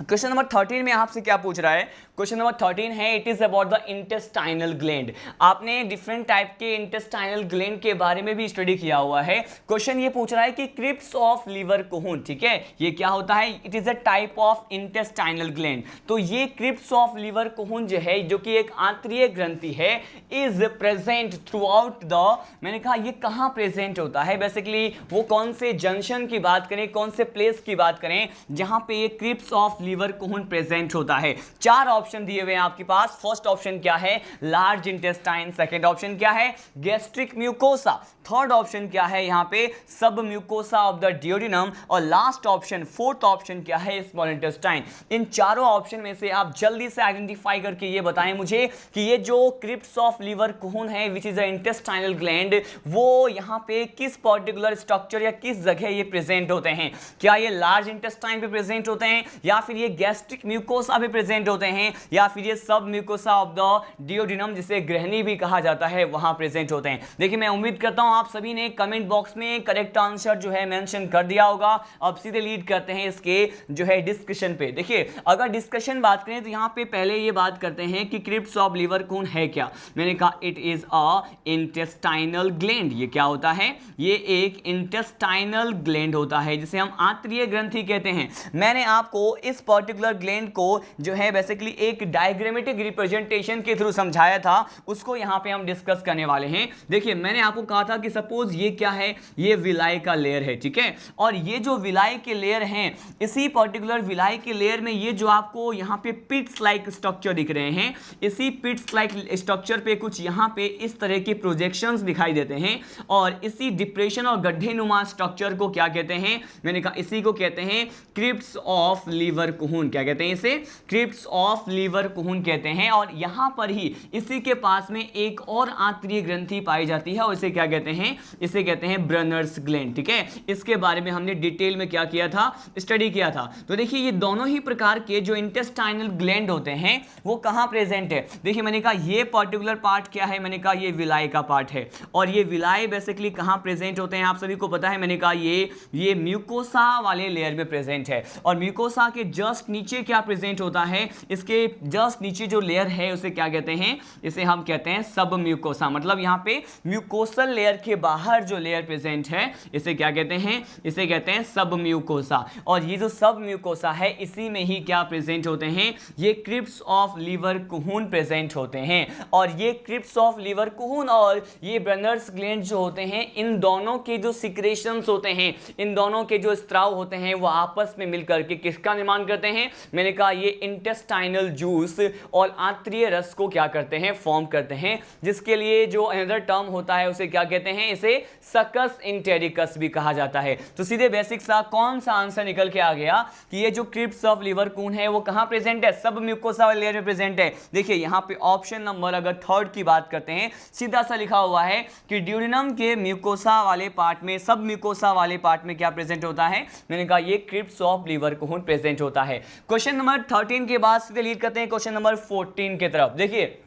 क्वेश्चन नंबर 13 में आपसे क्या पूछ रहा है, क्वेश्चन नंबर 13 है it is about the intestinal gland. आपने डिफरेंट टाइप के इंटेस्टाइनल ग्लैंड के बारे में भी स्टडी किया हुआ है। क्वेश्चन ये पूछ रहा है कि क्रिप्स ऑफ लीवर कोहून, ठीक है, ये क्या होता है, it is a type of intestinal gland. तो ये क्रिप्स ऑफ लीवर कोहून जो है, जो कि एक आंतरिक ग्रंथि है, is present through out the, मैंने कहा ये कहां प्रेजेंट होता है, बेसिकली वो कौन से जंक्शन की बात करें, कौन से प्लेस की बात करें जहां पे ये क्रिप्स ऑफ लीवर कोहून प्रेजेंट होता है। 4 ऑप्शन दिए हुए हैं आपके पास। फर्स्ट ऑप्शन क्या है, लार्ज इंटेस्टाइन। सेकंड ऑप्शन क्या है, गैस्ट्रिक म्यूकोसा। थर्ड ऑप्शन क्या है यहाँ पे, सब म्यूकोसा ऑफ द डियोडिनम। और लास्ट ऑप्शन, फोर्थ ऑप्शन क्या है, स्मॉल इंटेस्टाइन। इन चारों ऑप्शन में से आप जल्दी से आइडेंटिफाई करके ये बताएं मुझे कि ये जो क्रिप्स ऑफ लीवर कोहून है विच इज अ इंटेस्टाइनल ग्लैंड, वो यहाँ पे किस पर्टिकुलर स्ट्रक्चर या किस जगह ये प्रेजेंट होते हैं। क्या ये लार्ज इंटेस्टाइन पे प्रेजेंट होते हैं, या फिर ये गैस्ट्रिक म्यूकोसा पे प्रेजेंट होते हैं, या फिर ये सब म्यूकोसा ऑफ द डियोडिनम जिसे ग्रहणी भी कहा जाता है वहां प्रेजेंट होते हैं। देखिए मैं उम्मीद करता हूं आप सभी ने कमेंट बॉक्स में करेक्ट आंसर जो है मेंशन कर दिया होगा। अब सीधे लीड करते हैं इसके जो है डिस्कशन पे। देखिए अगर डिस्कशन बात करें तो यहां पे पहले ये बात करते हैं कि क्रिप्स ऑफ लीवर कोहून है क्या। मैंने कहा it is a intestinal gland. ये क्या होता है, ये एक इंटेस्टाइनल ग्लैंड होता है जिसे हम आंतरिक ग्रंथि कहते हैं। मैंने आपको इस पर्टिकुलर ग्लैंड को जो है बेसिकली एक डायग्रामेटिक रिप्रेजेंटेशन के थ्रू समझाया था, उसको यहां पे हम डिस्कस करने वाले हैं। देखिए मैंने आपको कहा था कि सपोज ये क्या है, ये विलाई का लेयर है, ठीक है, और ये जो विलाई के लेयर हैं, इसी पर्टिकुलर विलाई के लेयर में ये जो आपको यहां पे पिट्स लाइक स्ट्रक्चर दिख रहे हैं, इसी पिट्स लाइक स्ट्रक्चर पे कुछ यहां पे इस तरह के प्रोजेक्शंस दिखाई देते हैं। और इसी डिप्रेशन और गड्ढे नुमा स्ट्रक्चर को क्या कहते हैं, मैंने कहा इसी को कहते हैं क्रिप्स ऑफ लीवर कोहून। क्या कहते हैं इसे, क्रिप्स ऑफ लीवर कोहून कहते हैं। और यहां पर ही इसी के पास में एक और आंतरिक ग्रंथि पाई जाती है और इसे क्या कहते हैं, इसे कहते हैं ब्रनर्स ग्लैंड। ठीक है, इसके बारे में हमने डिटेल में क्या किया था, स्टडी किया था। तो देखिए ये दोनों ही प्रकार के जो इंटेस्टाइनल ग्लैंड होते हैं वो कहां प्रेजेंट है। देखिए मैंने कहा ये पर्टिकुलर पार्ट क्या है, मैंने कहा ये विलाई का पार्ट है। और ये विलाई बेसिकली कहां प्रेजेंट होते हैं आप सभी को पता है, मैंने कहा ये म्यूकोसा वाले लेयर में प्रेजेंट है। और म्यूकोसा के जस्ट नीचे क्या प्रेजेंट होता है, इसके जस्ट नीचे जो लेयर है उसे क्या कहते हैं, इसे हम कहते हैं सब म्यूकोसा। मतलब यहां पे म्यूकोसल लेयर के बाहर जो लेयर प्रेजेंट है इसे क्या कहते हैं, इसे कहते हैं सब म्यूकोसा। और ये जो सब म्यूकोसा है इसी में ही क्या प्रेजेंट होते हैं, ये क्रिप्स ऑफ लीवर कोहून प्रेजेंट होते हैं। और ये क्रिप्स ऑफ लीवर कोहून और ये ब्रनर्स ग्लैंड जो होते हैं, इन दोनों के जो सिक्रेशंस होते हैं, इन दोनों के जो स्त्राव होते हैं, वो आपस में मिलकर के किसका निर्माण निर्माण करते हैं? मैंने कहा ये इंटेस्टाइनल जूस और आंतरीय रस को क्या करते हैं? फॉर्म करते हैं, जिसके लिए जो अनदर टर्म होता है उसे क्या कहते हैं? इसे सकस इंटेरिकस भी कहा जाता है। तो सीधे बेसिक सा कौन सा आंसर निकल के आ गया कि ये जो क्रिप्स ऑफ लिवर कून है वो कहां प्रेजेंट है? सब म्यूकोसा वाले लेयर में प्रेजेंट है। देखिए यहां पे ऑप्शन नंबर अगर थर्ड की बात करते हैं, सीधा सा लिखा हुआ है कि ड्यूडेनम के म्यूकोसा वाले पार्ट में, सब म्यूकोसा वाले पार्ट में क्या प्रेजेंट होता है? मैंने कहा ये crypts of Lieberkühn present होता है। क्वेश्चन नंबर 13 के बाद सीधे लीड करते हैं क्वेश्चन नंबर 14 की तरफ। देखिए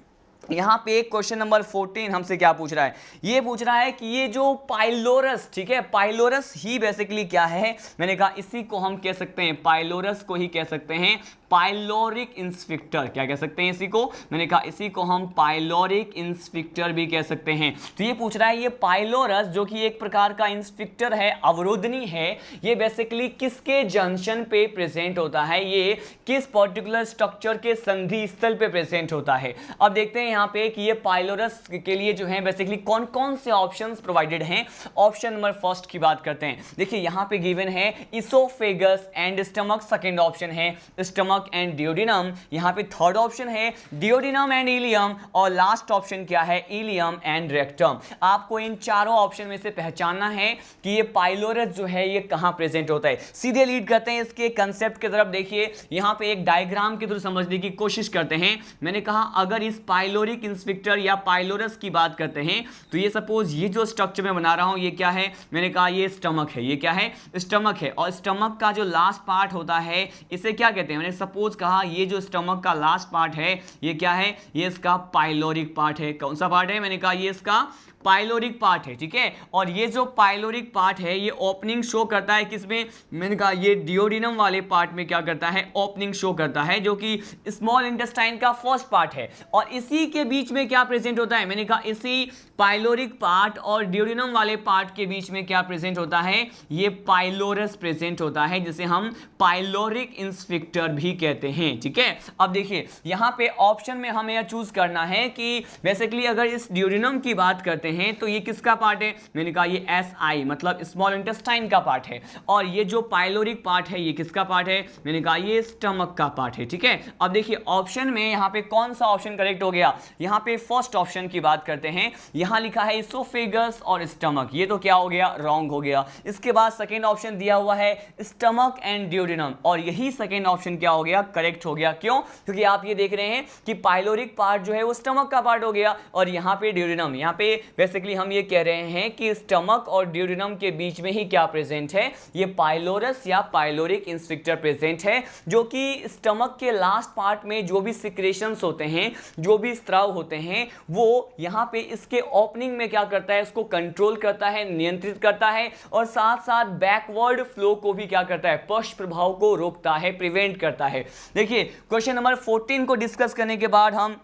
यहाँ पे क्वेश्चन नंबर 14 हमसे क्या पूछ रहा है? ये पूछ रहा है कि ये जो पाइलोरस, ठीक है, पाइलोरस ही बेसिकली क्या है? मैंने कहा इसी को हम कह सकते हैं, पाइलोरस को ही कह सकते हैं पाइलोरिक इंस्पेक्टर। क्या कह सकते हैं इसी को? मैंने कहा इसी को हम पाइलोरिक इंस्पेक्टर भी कह सकते हैं। तो ये पूछ रहा है ये पाइलोरस जो कि एक प्रकार का इंस्पेक्टर है, अवरोधनी है, ये बेसिकली किसके जंक्शन पे प्रेजेंट होता है? ये किस पर्टिकुलर स्ट्रक्चर के संधि स्थल पे प्रेजेंट होता है? अब देखते हैं यहाँ पे कि ये पाइलोरस के लिए जो है बेसिकली कौन कौन से ऑप्शंस प्रोवाइडेड हैं। ऑप्शन नंबर फर्स्ट की बात करते हैं। देखिए यहाँ पे गिवन है oesophagus and stomach, second option है स्टमक एंड डियोडिनम, यहाँ पे थर्ड ऑप्शन है डियोडिनम एंड इलियम, और लास्ट ऑप्शन क्या है? Ileum and rectum. आपको इन चारों ऑप्शन में से पहचानना है कि ये पाइलोरस जो है ये कहां प्रेजेंट होता है। सीधे लीड करते हैं इसके कंसेप्ट की तरफ। देखिए यहाँ पे एक डायग्राम के थ्रू समझने की कोशिश करते हैं। मैंने कहा अगर इस पाइलोरिक इंस्पेक्टर या पाइलोरस की बात करते हैं तो ये सपोज ये जो स्ट्रक्चर मैं बना रहा हूं ये क्या है? मैंने कहा ये स्टमक है। ये क्या है? स्टमक है। और स्टमक का जो लास्ट पार्ट होता है इसे क्या कहते हैं? मैंने सपोज कहा ये जो स्टमक का लास्ट पार्ट है ये क्या है? ये इसका पाइलोरिक पार्ट है। कौन सा पार्ट है? मैंने कहा ये इसका पाइलोरिक पार्ट है, ठीक है। और ये जो पाइलोरिक पार्ट है ये ओपनिंग शो करता है किसमें? मैंने कहा ये डियोडिनम वाले पार्ट में क्या करता है? ओपनिंग शो करता है, जो कि स्मॉल इंटेस्टाइन का फर्स्ट पार्ट है। और इसी के बीच में क्या प्रेजेंट होता है? मैंने कहा इसी पाइलोरिक पार्ट और डियोडिनम वाले पार्ट के बीच में क्या प्रेजेंट होता है? ये पाइलोरस प्रेजेंट होता है, जिसे हम पाइलोरिक इंस्पेक्टर भी कहते हैं, ठीक है। अब देखिए यहाँ पे ऑप्शन में हमें यह चूज करना है कि बेसिकली अगर इस डियोडिनम की बात करते हैं तो ये किसका पार्ट है? मैंने कहा ये SI मतलब स्मॉल इंटेस्टाइन का पार्ट है। और ये जो पाइलोरिक पार्ट है ये किसका पार्ट है? मैंने कहा ये स्टमक का पार्ट है, ठीक है। अब देखिए ऑप्शन में यहाँ पे कौन सा ऑप्शन करेक्ट हो गया? यहाँ पे फर्स्ट ऑप्शन की बात करते हैं। यहाँ लिखा है इसोफेगस और स्टमक, ये तो क्या हो गया? रॉन्ग हो गया। इसके बाद सेकेंड ऑप्शन दिया हुआ है स्टमक एंड डियोडिनम, और यही सेकेंड ऑप्शन क्या हो गया? करेक्ट हो गया। क्यों? क्योंकि आप ये देख रहे हैं कि पाइलोरिक पार्ट जो है वो स्टमक का पार्ट हो गया, और यहाँ पे डियोडिनम, यहाँ पे बेसिकली हम ये कह रहे हैं कि स्टमक और डियोडिनम के बीच में ही क्या प्रेजेंट है? ये पाइलोरस या पाइलोरिक इंस्पेक्टर प्रेजेंट है, जो कि स्टमक के लास्ट पार्ट में जो भी सिक्रेशंस होते हैं, जो भी स्त्राव होते हैं, वो यहाँ पे इसके ओपनिंग में क्या करता है? इसको कंट्रोल करता है, नियंत्रित करता है, और साथ साथ बैकवर्ड फ्लो को भी क्या करता है? पश्च प्रभाव को रोकता है, प्रिवेंट करता है। देखिए क्वेश्चन नंबर 14 को डिस्कस करने के बाद हम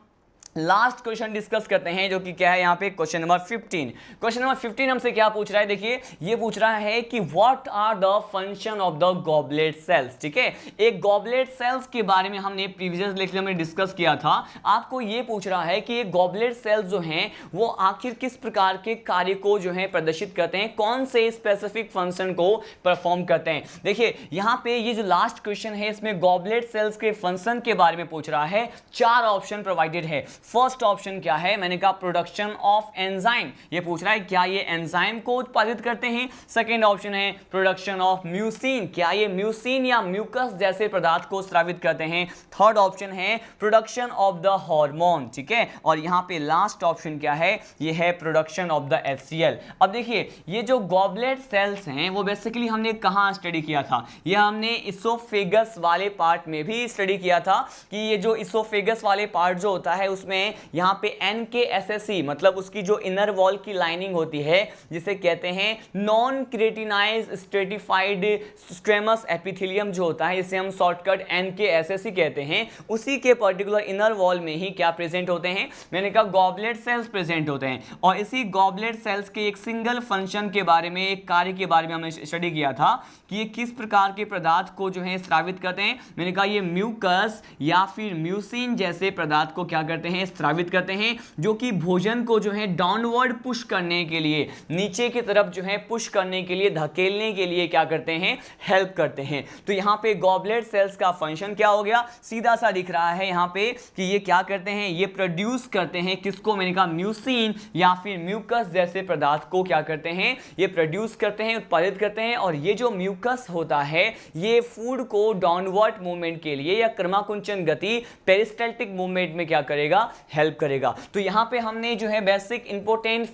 लास्ट क्वेश्चन डिस्कस करते हैं, जो कि क्या है यहाँ पे? Question number 15। क्वेश्चन नंबर 15 हमसे क्या पूछ रहा है? देखिए ये पूछ रहा है कि what are the function of the goblet cells, ठीक है। एक गॉबलेट सेल्स के बारे में हमने प्रीवियस लेक्चर में डिस्कस किया था। आपको ये पूछ रहा है कि ये गॉबलेट सेल्स जो हैं वो आखिर किस प्रकार के कार्य को जो है प्रदर्शित करते हैं, कौन से स्पेसिफिक फंक्शन को परफॉर्म करते हैं। देखिए यहाँ पे ये जो लास्ट क्वेश्चन है इसमें गॉबलेट सेल्स के फंक्शन के बारे में पूछ रहा है। 4 ऑप्शन प्रोवाइडेड है। फर्स्ट ऑप्शन क्या है? मैंने कहा प्रोडक्शन ऑफ एंजाइम, ये पूछ रहा है क्या ये एंजाइम को उत्पादित करते हैं। सेकेंड ऑप्शन है प्रोडक्शन ऑफ म्यूसिन, क्या ये म्यूसिन या म्यूकस जैसे पदार्थ को स्रावित करते हैं। थर्ड ऑप्शन है प्रोडक्शन ऑफ द हार्मोन, ठीक है। और यहाँ पे लास्ट ऑप्शन क्या है? ये है प्रोडक्शन ऑफ द HCl। अब देखिए ये जो गॉबलेट सेल्स हैं वो बेसिकली हमने कहाँ स्टडी किया था? ये हमने इसोफेगस वाले पार्ट में भी स्टडी किया था कि ये जो इसोफेगस वाले पार्ट जो होता है उसमें यहाँ पे NKSSE मतलब उसकी जो इनर वॉल की लाइनिंग होती है, जिसे कहते हैं नॉन क्रेटिनाइज्ड स्ट्रेटिफाइड स्क्वेमस एपिथेलियम जो होता है, इसे हम शॉर्टकट NKSSE कहते हैं, उसी के पर्टिकुलर इनर वॉल में ही क्या प्रेजेंट होते हैं? मैंने कहा गॉबलेट सेल्स प्रेजेंट होते हैं। और इसी गॉबलेट सेल्स के एक सिंगल फंक्शन के बारे में, एक कार्य के बारे में हमने स्टडी किया था कि ये किस प्रकार के पदार्थ को जो है स्रावित करते हैं। मैंने कहा ये म्यूकस या फिर म्यूसिन जैसे पदार्थ को क्या करते हैं? हैं, स्रावित करते हैं, जो कि भोजन को जो है डाउनवर्ड पुश करने के लिए, नीचे की तरफ जो है पुश करने के लिए, धकेलने के लिए क्या करते हैं, हेल्प करते हैं। तो यहाँ पे गॉबलेट सेल्स का फंक्शन क्या हो गया, सीधा सा दिख रहा है यहाँ पे कि ये क्या करते हैं, ये प्रोड्यूस करते हैं किसको, मैंने कहा म्यूसिन या फिर म्यूकस जैसे पदार्थ को क्या करते हैं, ये प्रोड्यूस करते हैं, उत्पादित करते हैं। और ये जो म्यूकस होता है ये फूड को डाउनवर्ड मूवमेंट के लिए या क्रमाकुंचन गति पेरिस्टल्टिक मूवमेंट में क्या करेगा, हेल्प करेगा। तो यहाँ पे हमने जो है बेसिक इंपोर्टेंट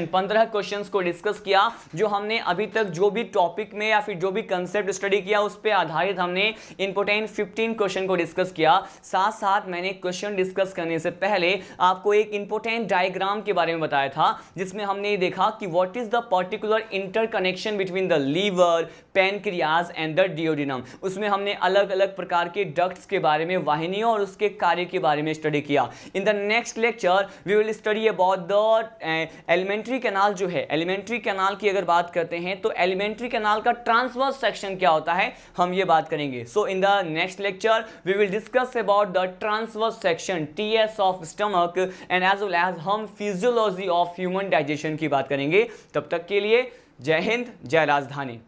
15 क्वेश्चंस को डिस्कस किया, जो हमने अभी तक जो भी टॉपिक में या फिर जो भी कंसेप्ट स्टडी किया उस पे आधारित हमने इंपोर्टेंट 15 क्वेश्चन को डिस्कस किया। साथ साथ मैंने क्वेश्चन डिस्कस करने से पहले आपको एक इंपोर्टेंट डायग्राम के बारे में बताया था, जिसमें हमने देखा कि what is the particular interconnection between the liver, pancreas and the duodenum. उसमें हमने अलग अलग प्रकार के डक्ट्स के बारे में, वाहिनियों और उसके कार्य के बारे में स्टडी किया। In the next lecture we will study about the alimentary canal. जो है एलिमेंट्री कैनाल की अगर बात करते हैं तो एलिमेंट्री कैनाल का ट्रांसवर्स सेक्शन क्या होता है, हम ये बात करेंगे। So in the next lecture we will discuss about the transverse section, TS of stomach and as well as हम फिजियोलॉजी ऑफ ह्यूमन डाइजेशन की बात करेंगे। तब तक के लिए जय हिंद, जय राजधानी।